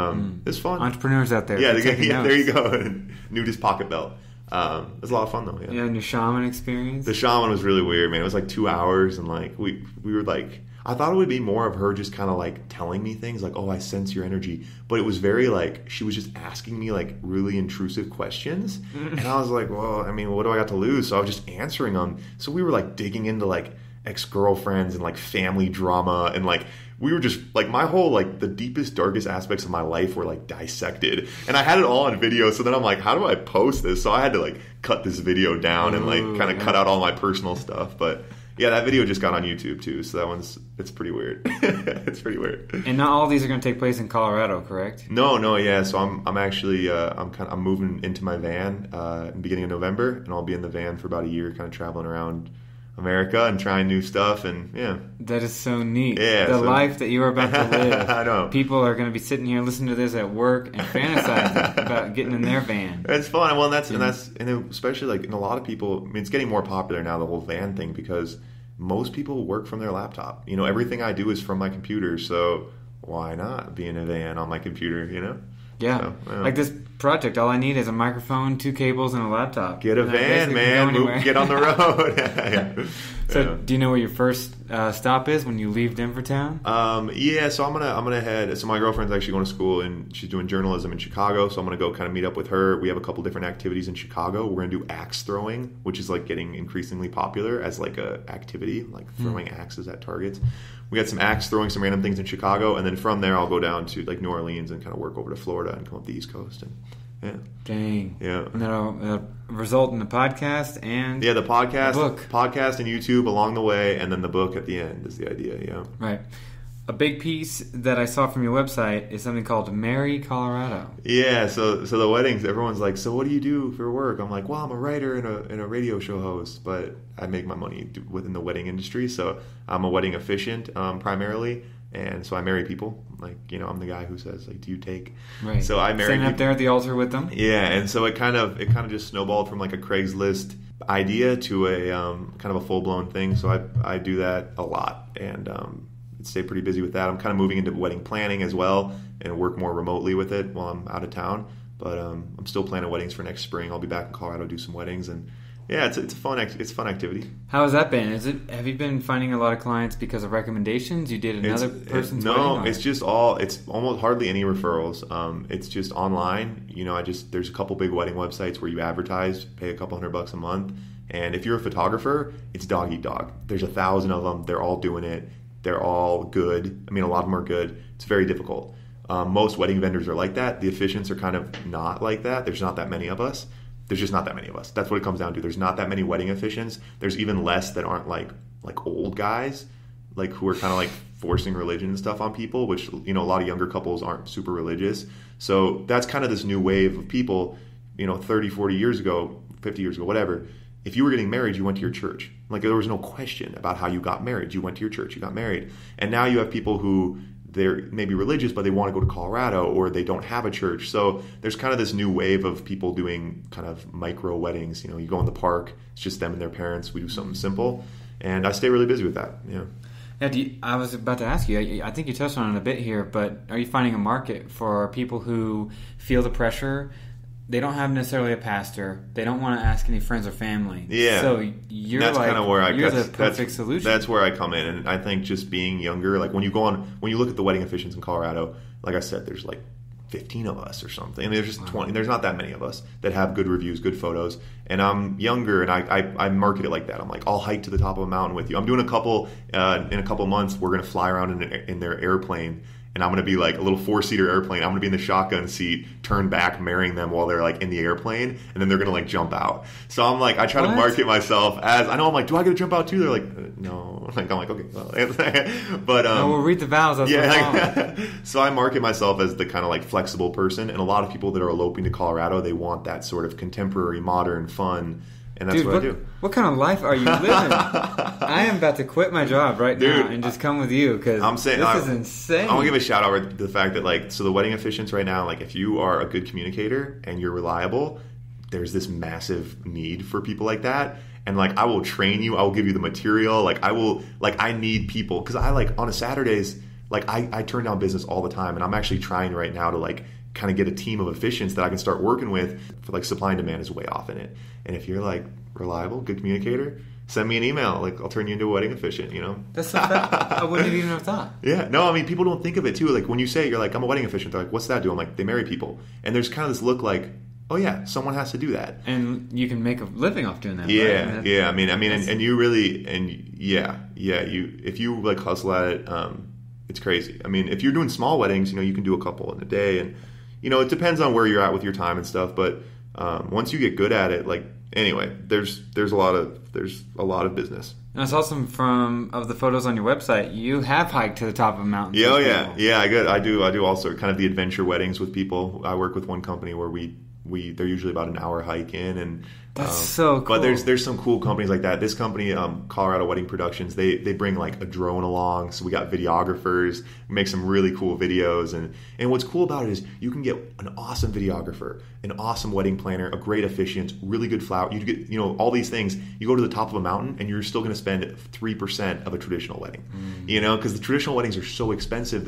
it's fun. Entrepreneurs out there. Yeah, there you go. Nudist pocket belt. It was a lot of fun though. Yeah, and your shaman experience? The shaman was really weird, man. It was like 2 hours, and like we were like, I thought it would be more of her just kind of like telling me things like, oh, I sense your energy. But it was very like, she was just asking me like really intrusive questions. And I was like, well, I mean, what do I got to lose? So I was just answering them. So we were like digging into like ex-girlfriends and like family drama, and like we were just like my whole like the deepest, darkest aspects of my life were like dissected, and I had it all on video. So then I'm like, how do I post this? So I had to like cut this video down and like kind of cut out all my personal stuff. But yeah, that video just got on YouTube too, so it's pretty weird. It's pretty weird. And not all these are going to take place in Colorado, correct? No, yeah. So I'm actually I'm moving into my van in the beginning of November, and I'll be in the van for about a year, kind of traveling around America and trying new stuff, and yeah. That is so neat. Yeah, the life that you are about to live. I know. People are going to be sitting here listening to this at work and fantasizing about getting in their van. It's fun. Well, and especially like in a lot of people. I mean, it's getting more popular now, the whole van thing, because most people work from their laptop. Everything I do is from my computer, so why not be in a van on my computer? Yeah. So, yeah. Like this project, all I need is a microphone, 2 cables, and a laptop. Get a van, man. Get on the road. Yeah. So, do you know where your first stop is when you leave Denver town? Yeah. So I'm gonna head. So my girlfriend's actually going to school, and she's doing journalism in Chicago. So I'm gonna go kind of meet up with her. We have a couple different activities in Chicago. We're gonna do axe throwing, which is like getting increasingly popular as like a activity, like throwing axes at targets. We got some axe throwing, some random things in Chicago, and then from there I'll go down to like New Orleans and kind of work over to Florida and come up the East Coast. And yeah. Dang. Yeah. And that'll result in the podcast and the podcast, book. Podcast and YouTube along the way, and then the book at the end is the idea. Yeah. Right. A big piece that I saw from your website is something called Marry Colorado. Yeah, so the weddings, everyone's like, so what do you do for work? I'm like, well, I'm a writer and a radio show host, but I make my money within the wedding industry. So I'm a wedding officiant primarily, and so I marry people. Like, I'm the guy who says, like, do you take? Right. So I marry people. Up there at the altar with them. Yeah, and so it kind of just snowballed from like a Craigslist idea to a kind of a full blown thing. So I do that a lot, and stay pretty busy with that. I'm kind of moving into wedding planning as well and work more remotely with it while I'm out of town. But I'm still planning weddings for next spring. I'll be back in Colorado, do some weddings, and yeah, it's a fun activity. How has that been? Have you been finding a lot of clients because of recommendations? You did another person's wedding? No, it's almost hardly any referrals. It's just online. There's a couple big wedding websites where you advertise, pay a couple $100 a month, and if you're a photographer, it's dog eat dog. There's 1,000 of them. They're all doing it. They're all good. I mean, a lot of them are good. It's very difficult. Most wedding vendors are like that. The officiants are kind of not like that. There's not that many of us. There's just not that many of us. That's what it comes down to. There's not that many wedding officiants. There's even less that aren't like old guys, like who are kind of like forcing religion and stuff on people, which, a lot of younger couples aren't super religious. So that's kind of this new wave of people, 30, 40 years ago, 50 years ago, whatever. If you were getting married, you went to your church. Like, there was no question about how you got married. You went to your church, you got married. And now you have people who, they're maybe religious, but they want to go to Colorado, or they don't have a church. So there's kind of this new wave of people doing kind of micro weddings. You go in the park, it's just them and their parents. We do something simple. And I stay really busy with that. Yeah. Yeah, I was about to ask you, I think you touched on it a bit here, but are you finding a market for people who feel the pressure they don't have necessarily a pastor. They don't want to ask any friends or family. Yeah. So you're that's like, kind of where you're the perfect solution. That's where I come in. And I think just being younger, like when you look at the wedding officiants in Colorado, like I said, there's like 15 of us or something. I mean, there's just 20. There's not that many of us that have good reviews, good photos. And I'm younger, and I market it like that. I'm like, I'll hike to the top of a mountain with you. I'm doing a couple in a couple months. We're going to fly around in their airplane. And I'm going to be like a little 4-seater airplane. I'm going to be in the shotgun seat, turn back, marrying them while they're like in the airplane. And then they're going to like jump out. So I'm like, I try to market myself as, I know I'm like, do I get to jump out too? They're like, no. Like, I'm like, okay. Well. But, no, we'll read the vows. That's yeah. So I market myself as the kind of like flexible person. And a lot of people that are eloping to Colorado, they want that sort of contemporary, modern, fun. And that's what I do. What kind of life are you living? I am about to quit my job right now and just come with you because this is insane. I want to give a shout out to the fact that, like, so the wedding officiants right now, like, if you are a good communicator and you're reliable, there's this massive need for people like that. And, like, I will train you. I will give you the material. Like, I need people. Because I, like, on a Saturdays, like, I turn down business all the time. And I'm actually trying right now to, like, kind of get a team of officiants that I can start working with for, like, supply and demand is way off in it. And if you're, like, reliable, good communicator, send me an email. Like, I'll turn you into a wedding officiant, you know? That's so I wouldn't have even have thought. Yeah. No, I mean, people don't think of it, too. Like, when you say, you're like, I'm a wedding officiant, they're like, what's that do? I'm like, they marry people. And there's kind of this look like, oh, yeah, someone has to do that. And you can make a living off doing that, yeah, right? Yeah. I mean, and you really, and yeah, if you, like, hustle at it, it's crazy. I mean, if you're doing small weddings, you know, you can do a couple in a day, and you know, it depends on where you're at with your time and stuff. But once you get good at it, like anyway, there's a lot of business. And it's awesome of the photos on your website. You have hiked to the top of a mountain. Yeah. I do also kind of the adventure weddings with people. I work with one company where they're usually about an hour hike in, and that's so cool. But there's some cool companies like that. This company, Colorado Wedding Productions, they bring like a drone along, so we got videographers, we make some really cool videos, and what's cool about it is you can get an awesome videographer, an awesome wedding planner, a great officiant, really good flower. You get, you know, all these things. You go to the top of a mountain, and you're still going to spend 3% of a traditional wedding, you know, because the traditional weddings are so expensive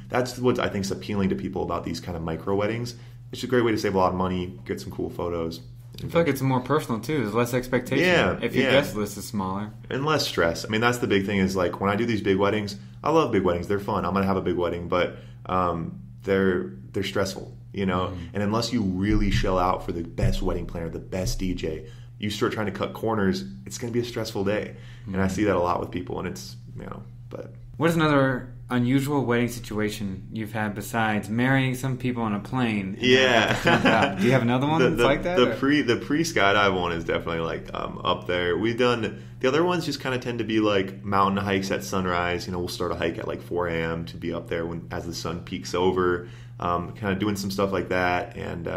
that's what I think is appealing to people about these kind of micro weddings. It's a great way to save a lot of money, get some cool photos. I feel like it's more personal, too. There's less expectation. Yeah, if your guest list is smaller. And less stress. I mean, that's the big thing is, like, when I do these big weddings, I love big weddings. They're fun. I'm going to have a big wedding, but they're stressful, you know? And unless you really shell out for the best wedding planner, the best DJ, you start trying to cut corners, it's going to be a stressful day. And I see that a lot with people, and it's, you know, but... What is another unusual wedding situation you've had besides marrying some people on a plane? Yeah. Do you have another one that's like that? The pre-skydive one is definitely like up there. We've done the other ones just kind of tend to be like mountain hikes at sunrise. You know, we'll start a hike at like 4 a.m. to be up there as the sun peaks over. Kind of doing some stuff like that, and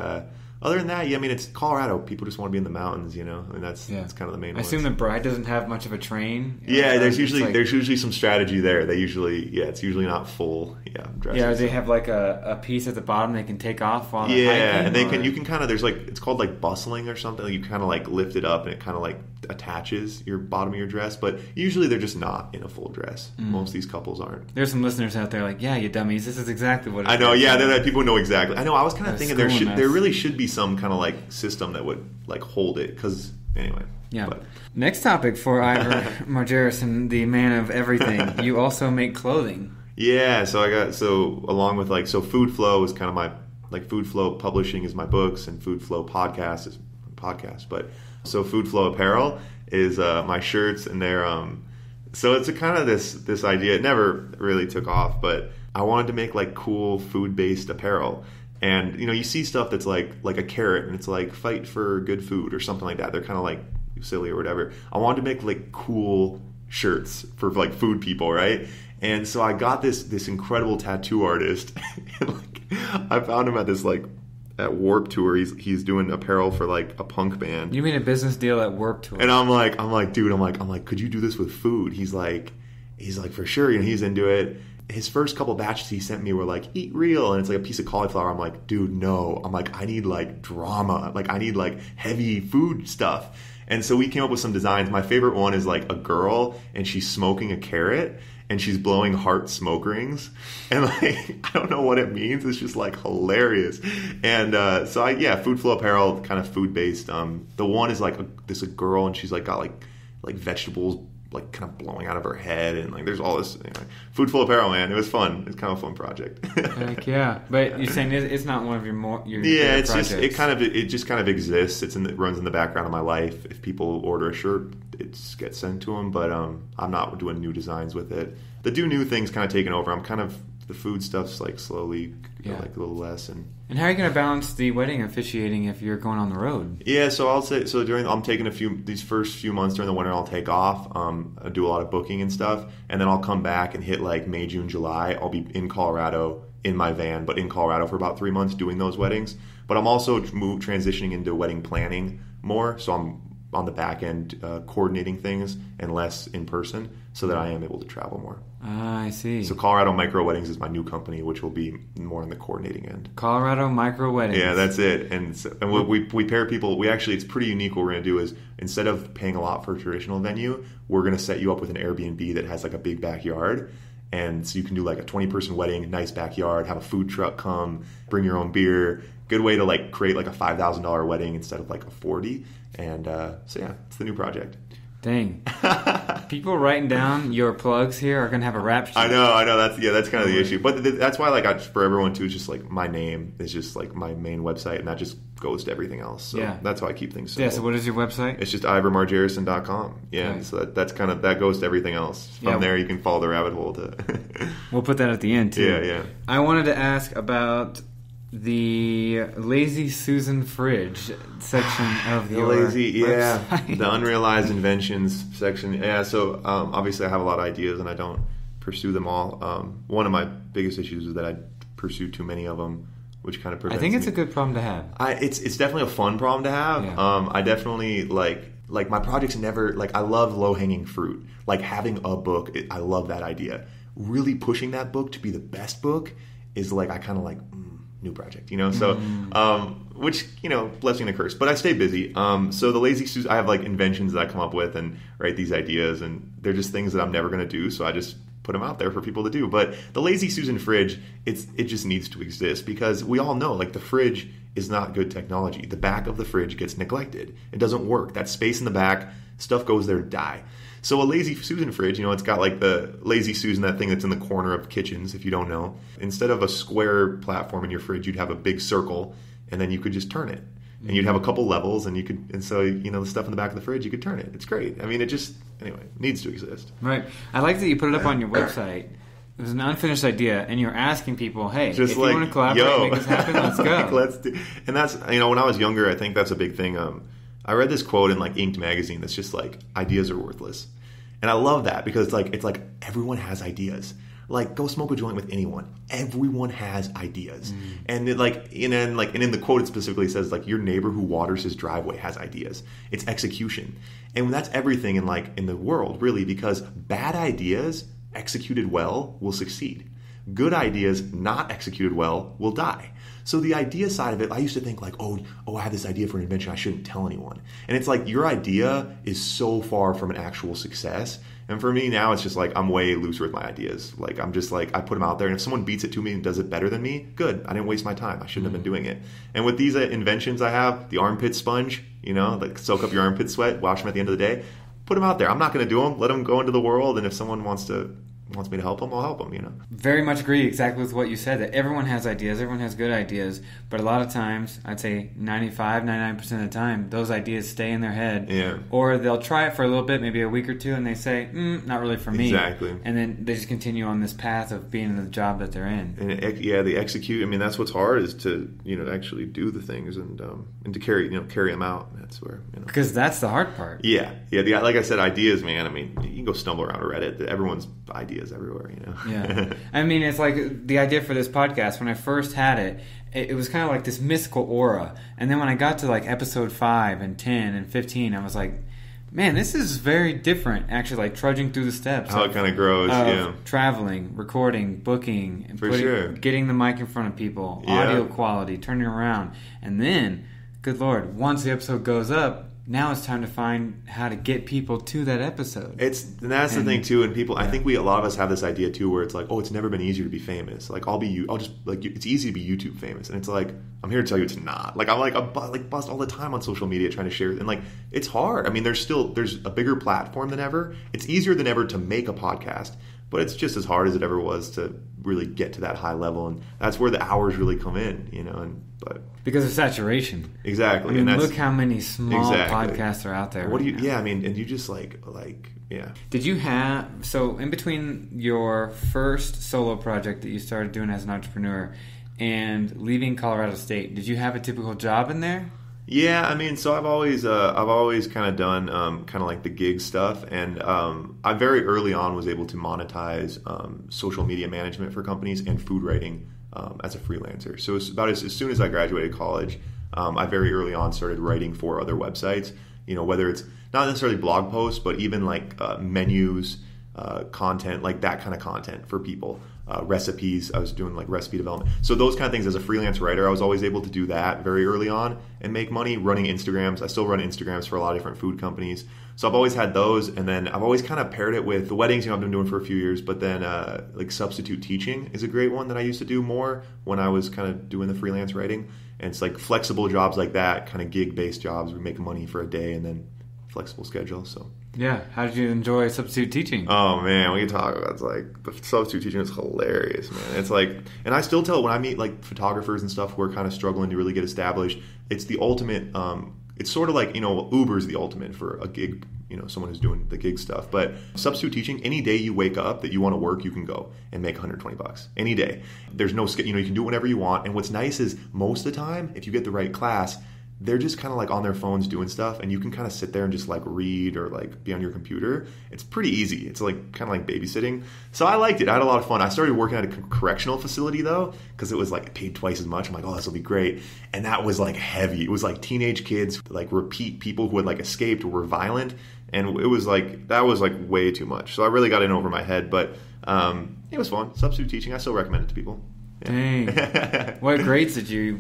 other than that, yeah, I mean, it's Colorado. People just want to be in the mountains, you know, and that's kind of the main one. I assume the bride doesn't have much of a train. Yeah, there's usually some strategy there. It's usually not full. Yeah, dresses. Yeah, they have like a piece at the bottom they can take off while they're hiking. And you can kind of, there's like, it's called like bustling or something. You kind of like lift it up and it kind of like attaches your bottom of your dress, but usually they're just not in a full dress. Most of these couples aren't. There's some listeners out there like, yeah, you dummies, this is exactly what it is. I know, yeah, people know exactly. I know, I was kind of thinking there really should be some kind of like system that would like hold it, because anyway. Yeah. But. Next topic for Iver Marjerison, the man of everything. You also make clothing. Yeah, so along with like, so Food Flow is kind of my, like Food Flow Publishing is my books, and Food Flow Podcast is my podcast. But so Food Flow Apparel is my shirts, and they're so it's a kind of this idea. It never really took off, but I wanted to make like cool food-based apparel. And, you know, you see stuff that's like a carrot, and it's like fight for good food or something like that. They're kind of like silly or whatever. I wanted to make like cool shirts for like food people, right? And so I got this incredible tattoo artist. And like, I found him at Warped Tour. He's doing apparel for like a punk band. You made a business deal at Warped Tour. And I'm like, dude, I'm like, could you do this with food? He's like, for sure. You know, he's into it. His first couple batches he sent me were like, eat real, and it's like a piece of cauliflower. I'm like, dude, no. I'm like, I need like drama. Like, I need like heavy food stuff. And so we came up with some designs. My favorite one is like a girl and she's smoking a carrot and she's blowing heart smoke rings. And like, I don't know what it means. It's just like hilarious. And Food Flow Apparel, kind of food based. The one is like this a girl and she's like got like vegetables like kind of blowing out of her head, and like there's all this Food Flow Apparel, man. It was fun. It's kind of a fun project. Heck yeah. But you're saying it's not one of your it's projects. It just kind of exists. It runs in the background of my life. If people order a shirt, it gets sent to them, but I'm not doing new designs with it. The do new thing's kind of taken over. I'm kind of, the food stuff's like slowly like a little less. And how are you going to balance the wedding officiating if you're going on the road? Yeah, so I'll say, I'm taking these first few months during the winter, I'll take off, I'll do a lot of booking and stuff, and then I'll come back and hit like May, June, July. I'll be in Colorado in my van, but in Colorado for about 3 months doing those weddings. But I'm also transitioning into wedding planning more, so I'm on the back end coordinating things and less in person, so that I am able to travel more. Ah, I see. So Colorado Micro Weddings is my new company, which will be more on the coordinating end. Colorado Micro Weddings. Yeah, that's it. And we pair people. It's pretty unique. What we're going to do is, instead of paying a lot for a traditional venue, we're going to set you up with an Airbnb that has like a big backyard. And so you can do like a 20-person wedding, nice backyard, have a food truck come, bring your own beer. Good way to like create like a $5,000 wedding instead of like a $40,000. And it's the new project. Dang. People writing down your plugs here are going to have a rap sheet. I know. That's kind of the issue. But that's why, like, for everyone, too, it's just, like, my name is just, like, my main website, and that just goes to everything else. So that's how I keep things simple. Yeah, so what is your website? It's just ivermarjerison.com. Yeah, right. So that's kind of, that goes to everything else. From there, you can follow the rabbit hole to... We'll put that at the end, too. Yeah. I wanted to ask about the Lazy Susan fridge section of your website. The unrealized inventions section. Yeah, so obviously I have a lot of ideas and I don't pursue them all. One of my biggest issues is that I pursue too many of them, which kind of prevents me. I think it's a good problem to have. It's definitely a fun problem to have. Yeah. I definitely like my projects never, like, I love low-hanging fruit. Like having a book, I love that idea. Really pushing that book to be the best book is like, I kind of like... new project, so which, blessing and a curse, but I stay busy. So the Lazy Susan, I have like inventions that I come up with and write these ideas, and they're just things that I'm never going to do, so I just put them out there for people to do. But the Lazy Susan fridge, it just needs to exist, because we all know, like, the fridge is not good technology. The back of the fridge gets neglected. It doesn't work. That space in the back, stuff goes there to die. So a Lazy Susan fridge, it's got like the Lazy Susan, that thing that's in the corner of kitchens, if you don't know. Instead of a square platform in your fridge, you'd have a big circle, and then you could just turn it. And you'd have a couple levels, and so the stuff in the back of the fridge, you could turn it. It's great. I mean, it just, anyway, needs to exist. Right. I like that you put it up on your website. It was an unfinished idea, and you're asking people, hey, just if you want to collaborate and make this happen, let's go. Let's do. And that's, when I was younger, I think that's a big thing. I read this quote in like Inked magazine that's just like, ideas are worthless. And I love that, because it's like everyone has ideas. Like, go smoke a joint with anyone. Everyone has ideas. And in the quote, it specifically says, like, your neighbor who waters his driveway has ideas. It's execution. And that's everything in the world, really, because bad ideas executed well will succeed. Good ideas not executed well will die. So the idea side of it, I used to think like, oh, I have this idea for an invention, I shouldn't tell anyone. And it's like, your idea is so far from an actual success. And for me now, it's just like, I'm way looser with my ideas. Like, I'm just like, I put them out there, and if someone beats it to me and does it better than me, good. I didn't waste my time. I shouldn't have been doing it. And with these inventions I have, the armpit sponge, like soak up your armpit sweat, wash them at the end of the day, put them out there. I'm not going to do them. Let them go into the world. And if someone wants me to help them, I'll help them, Very much agree exactly with what you said, that everyone has ideas, everyone has good ideas, but a lot of times, I'd say 99% of the time, those ideas stay in their head. Yeah. Or they'll try it for a little bit, maybe a week or two, and they say, not really for me. Exactly. And then they just continue on this path of being in the job that they're in. And they execute. I mean, that's what's hard, is to, actually do the things and to carry them out. That's where, Because that's the hard part. Yeah. Yeah. Like I said, ideas, man. I mean, you can go stumble around Reddit. Everyone's ideas everywhere, Yeah. I mean, it's like the idea for this podcast, when I first had it, it was kind of like this mystical aura. And then when I got to like episode 5 and 10 and 15, I was like, man, this is very different, actually, like trudging through the steps. How it kind of grows, traveling, recording, booking, and getting the mic in front of people, audio quality, turning around. And then, good Lord, once the episode goes up, now it's time to find how to get people to that episode. And that's the thing too. And people, I think a lot of us have this idea too, where it's like, oh, it's never been easier to be famous. Like it's easy to be YouTube famous, and it's like, I'm here to tell you it's not. Like I bust all the time on social media trying to share, and like it's hard. I mean, there's a bigger platform than ever. It's easier than ever to make a podcast, but it's just as hard as it ever was to really get to that high level, and that's where the hours really come in, but because of saturation. Exactly. I mean, look how many small podcasts are out there. What do you? Yeah, I mean, and you just yeah. Did you have in between your first solo project that you started doing as an entrepreneur and leaving Colorado State? Did you have a typical job in there? Yeah, I mean, so I've always kind of done kind of like the gig stuff, and I very early on was able to monetize social media management for companies and food writing as a freelancer. So it's about as soon as I graduated college, I very early on started writing for other websites. Whether it's not necessarily blog posts, but even like menus, content, like that kind of content for people. Recipes. I was doing like recipe development. So those kind of things as a freelance writer, I was always able to do that very early on and make money running Instagrams. I still run Instagrams for a lot of different food companies. So I've always had those, and then I've always kind of paired it with the weddings, I've been doing for a few years, but then like substitute teaching is a great one that I used to do more when I was kind of doing the freelance writing. And it's like flexible jobs like that, kind of gig-based jobs. We make money for a day and then flexible schedule, so. Yeah. How did you enjoy substitute teaching? Oh, man, we can talk about it. It's like the substitute teaching is hilarious, man. It's like, and I still tell when I meet like photographers and stuff who are kind of struggling to really get established, it's the ultimate, it's sort of like, Uber's the ultimate for a gig, someone who's doing the gig stuff. But substitute teaching, any day you wake up that you want to work, you can go and make $120 any day. There's no, you can do whatever you want. And what's nice is most of the time, if you get the right class, they're just kind of like on their phones doing stuff, and you can kind of sit there and just like read or like be on your computer. It's pretty easy. It's like kind of like babysitting. So I liked it. I had a lot of fun. I started working at a correctional facility though, because it was like paid twice as much. I'm like, oh, this will be great. And that was like heavy. It was like teenage kids, like repeat people who had like escaped or were violent. And it was like, that was like way too much. So I really got in over my head, but it was fun. Substitute teaching, I still recommend it to people. Yeah. Dang. What grades did you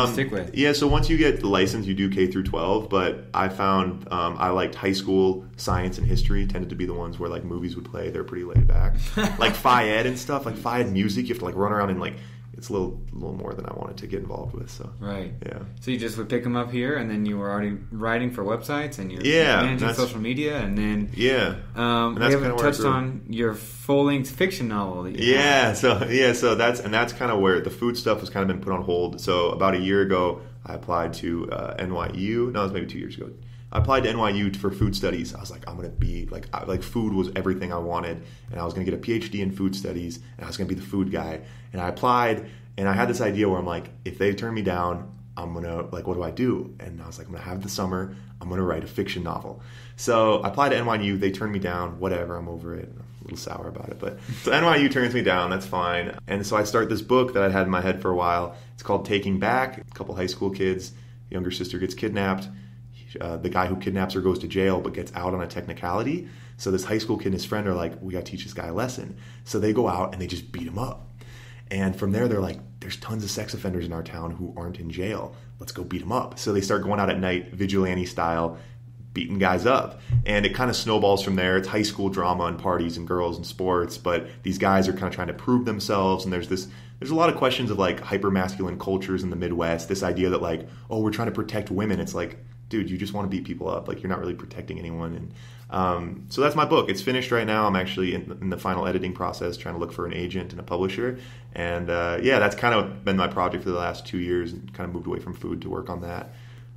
stick with? Yeah, so once you get the license, you do K through 12, but I found I liked high school science and history tended to be the ones where like movies would play. They're pretty laid back. Like Phi Ed and stuff, like Phi Ed music, you have to like run around and like, it's a little more than I wanted to get involved with. So right, yeah. So you just would pick them up here, and then you were already writing for websites, and you're managing social media, and then we haven't touched on your full-length fiction novel. That you have. So that's kind of where the food stuff has kind of been put on hold. So about a year ago, I applied to NYU. No, it was maybe 2 years ago. I applied to NYU for food studies. I was like, I'm going to be like food was everything I wanted, and I was going to get a PhD in food studies, and I was going to be the food guy. And I applied, and I had this idea where I'm like, if they turn me down, I'm going to, like, what do I do? And I was like, I'm going to have the summer. I'm going to write a fiction novel. So I applied to NYU. They turned me down. Whatever. I'm over it. I'm a little sour about it. But so NYU turns me down. That's fine. And so I start this book that I had in my head for a while. It's called Taking Back. A couple high school kids. Younger sister gets kidnapped. The guy who kidnaps her goes to jail but gets out on a technicality. So this high school kid and his friend are like, we got to teach this guy a lesson. So they go out and they just beat him up. And from there, they're like, there's tons of sex offenders in our town who aren't in jail. Let's go beat them up. So they start going out at night, vigilante style, beating guys up. And it kind of snowballs from there. It's high school drama and parties and girls and sports. But these guys are kind of trying to prove themselves. And there's a lot of questions of like hyper-masculine cultures in the Midwest. This idea that like, oh, we're trying to protect women. It's like, dude, you just want to beat people up. Like, you're not really protecting anyone. And so that's my book. It's finished right now. I'm actually in the final editing process, trying to look for an agent and a publisher. And that's kind of been my project for the last 2 years, and kind of moved away from food to work on that.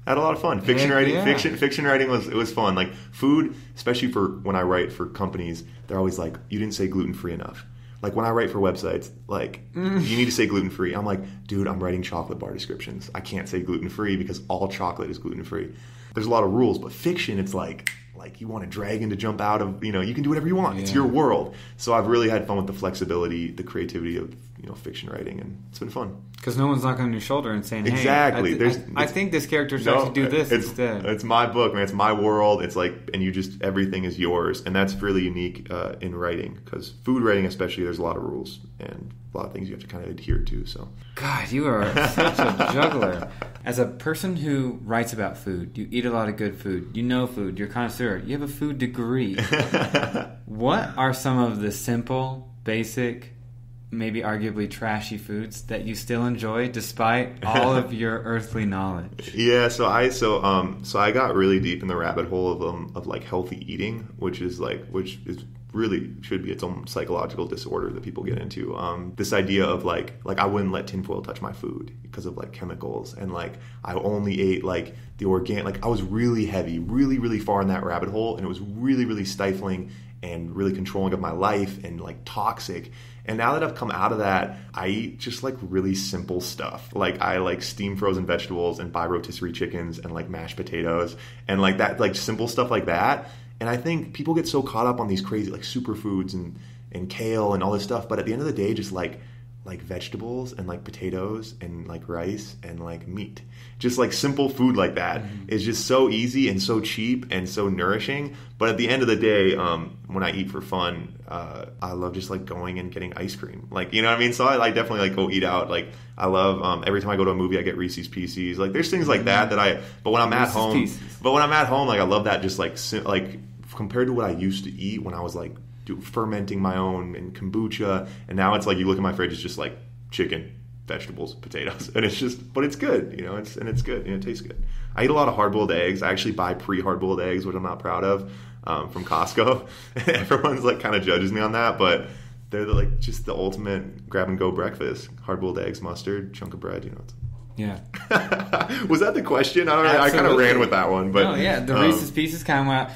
I had a lot of fun. Fiction writing was fun. Like food, especially for when I write for companies, they're always like, you didn't say gluten-free enough. Like when I write for websites, like you need to say gluten-free. I'm like, dude, I'm writing chocolate bar descriptions. I can't say gluten-free because all chocolate is gluten-free. There's a lot of rules, but fiction, it's like you want a dragon to jump out of, you can do whatever you want. It's your world. So I've really had fun with the flexibility, the creativity of, fiction writing, and it's been fun. Because no one's knocking on your shoulder and saying, "Hey, exactly." I think this character should actually do this instead. It's my book, man. It's my world. It's like, and everything is yours, and that's really unique in writing. Because food writing, especially, there's a lot of rules and a lot of things you have to kind of adhere to. So, God, you are such a juggler. As a person who writes about food, you eat a lot of good food. You know food. You're a connoisseur. You have a food degree. What are some of the simple, basic, maybe arguably trashy foods that you still enjoy despite all of your earthly knowledge? Yeah, so I got really deep in the rabbit hole of like healthy eating, which is really should be its own psychological disorder that people get into. This idea of like I wouldn't let tinfoil touch my food because of like chemicals, and like I only ate like the organic. Like I was really heavy, really really far in that rabbit hole, and it was really really stifling and really controlling of my life and like toxic. And now that I've come out of that, I eat just like really simple stuff. Like I like steam frozen vegetables and buy rotisserie chickens and like mashed potatoes and like that, like simple stuff like that. And I think people get so caught up on these crazy like superfoods and kale and all this stuff. But at the end of the day, just like vegetables and like potatoes and like rice and like meat. Just like simple food like that is just so easy and so cheap and so nourishing. But at the end of the day, when I eat for fun, I love just like going and getting ice cream. Like, you know what I mean? So I definitely like go eat out. Like I love every time I go to a movie, I get Reese's Pieces. Like there's things like that but when I'm at home, like I love that just like compared to what I used to eat when I was like fermenting my own and kombucha, and now it's like you look at my fridge, it's just like chicken, vegetables, potatoes, and it's just, but it's good, it's good, it tastes good. I eat a lot of hard-boiled eggs. I actually buy pre-hard-boiled eggs, which I'm not proud of, from Costco. Everyone's like kind of judges me on that, but they're like just the ultimate grab-and-go breakfast. Hard-boiled eggs, mustard, chunk of bread, Yeah. Was that the question? I don't know. I kind of ran with that one, but oh yeah, the Reese's Pieces kind of went.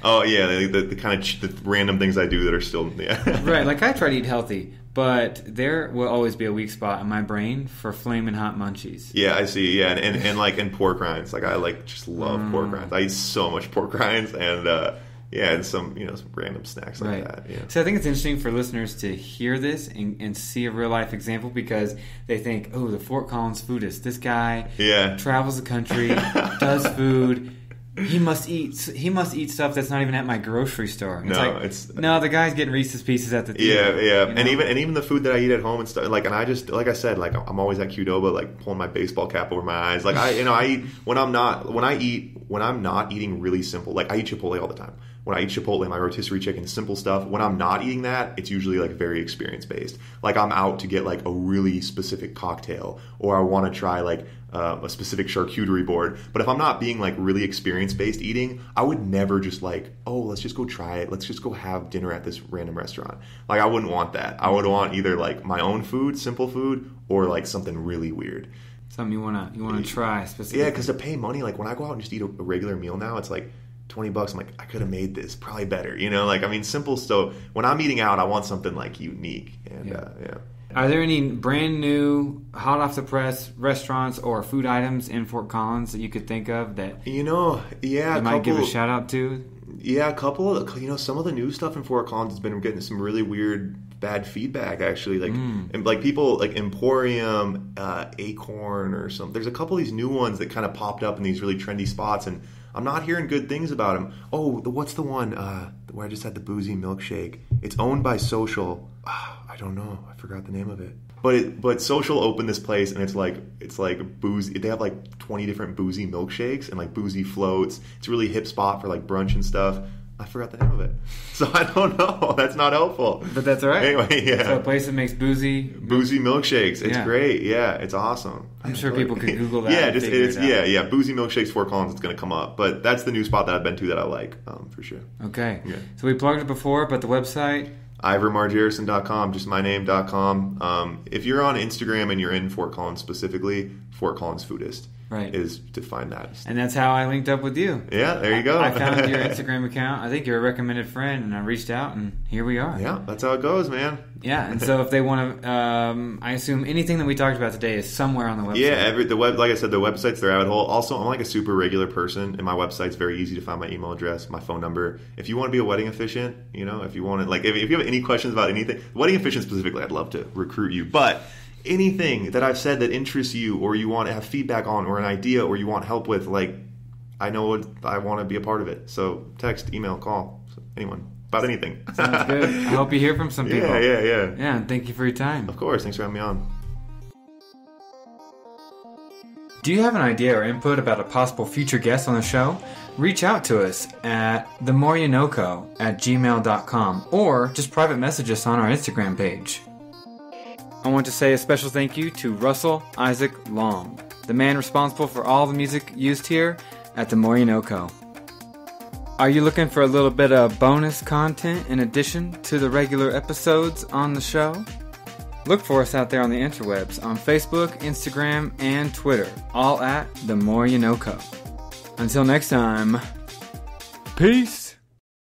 Oh yeah, the kind of the random things I do that are still right. Like I try to eat healthy, but there will always be a weak spot in my brain for flaming hot munchies. Yeah, I see. Yeah, and pork rinds. Like I like just love pork rinds. I eat so much pork rinds and. Yeah, and some some random snacks like that. Yeah. So I think it's interesting for listeners to hear this and see a real life example, because they think, oh, the Fort Collins foodist, this guy travels the country, does food. He must eat stuff that's not even at my grocery store. No, the guy's getting Reese's Pieces at the theater. Yeah. And even the food that I eat at home and stuff. Like, and I just, like I said, like I'm always at Qdoba, like pulling my baseball cap over my eyes. Like I eat when I'm not eating really simple. Like I eat Chipotle all the time. When I eat Chipotle, my rotisserie chicken, simple stuff. When I'm not eating that, it's usually like very experience based. Like I'm out to get like a really specific cocktail, or I want to try like a specific charcuterie board. But if I'm not being like really experience based eating, I would never just like, oh, let's just go try it. Let's just go have dinner at this random restaurant. Like I wouldn't want that. I would want either like my own food, simple food, or like something really weird. Something you wanna try specifically. Yeah, because to pay money, like when I go out and just eat a regular meal now, it's like $20. I'm like, I could have made this probably better, like, I mean, simple. So when I'm eating out, I want something like unique. And Are there any brand new, hot off the press restaurants or food items in Fort Collins that you could think of that you might give a shout out to? Yeah, a couple of, some of the new stuff in Fort Collins has been getting some really weird, bad feedback, actually. Like, and like people like Emporium, Acorn or something. There's a couple of these new ones that kind of popped up in these really trendy spots, and I'm not hearing good things about them. Oh, what's the one where I just had the boozy milkshake? It's owned by Social. I don't know. I forgot the name of it. But Social opened this place, and it's like boozy. They have like 20 different boozy milkshakes and like boozy floats. It's a really hip spot for like brunch and stuff. I forgot the name of it, so I don't know. That's not helpful. But that's all right. Anyway, yeah. So a place that makes boozy milkshakes. It's great. Yeah, it's awesome. I'm sure people could Google that. Yeah, boozy milkshakes Fort Collins. It's going to come up. But that's the new spot that I've been to that I like for sure. Okay. Yeah. So we plugged it before, but the website. IverMarjerison.com, just my name.com. If you're on Instagram and you're in Fort Collins specifically, Fort Collins Foodist. Right. Is to find that. And that's how I linked up with you. Yeah, there you go. I found your Instagram account. I think you're a recommended friend, and I reached out, and here we are. Yeah, that's how it goes, man. Yeah, and so if they want to, I assume anything that we talked about today is somewhere on the website. Yeah, like I said, the website's the rabbit hole. Also, I'm like a super regular person, and my website's very easy to find. My email address, my phone number. If you want to be a wedding officiant, if you want to, like, if you have any questions about anything, wedding officiant specifically, I'd love to recruit you. But anything that I've said that interests you, or you want to have feedback on, or an idea, or you want help with, like, I know I want to be a part of it. So text, email, call, anyone. About anything. Sounds good. I hope you hear from some people. Yeah. Yeah, and thank you for your time. Of course. Thanks for having me on. Do you have an idea or input about a possible future guest on the show? Reach out to us at themoreyouknow@gmail.com or just private message us on our Instagram page. I want to say a special thank you to Russell Isaac Long, the man responsible for all the music used here at the NoCo. Are you looking for a little bit of bonus content in addition to the regular episodes on the show? Look for us out there on the interwebs on Facebook, Instagram, and Twitter, all at the NoCo. Until next time, peace!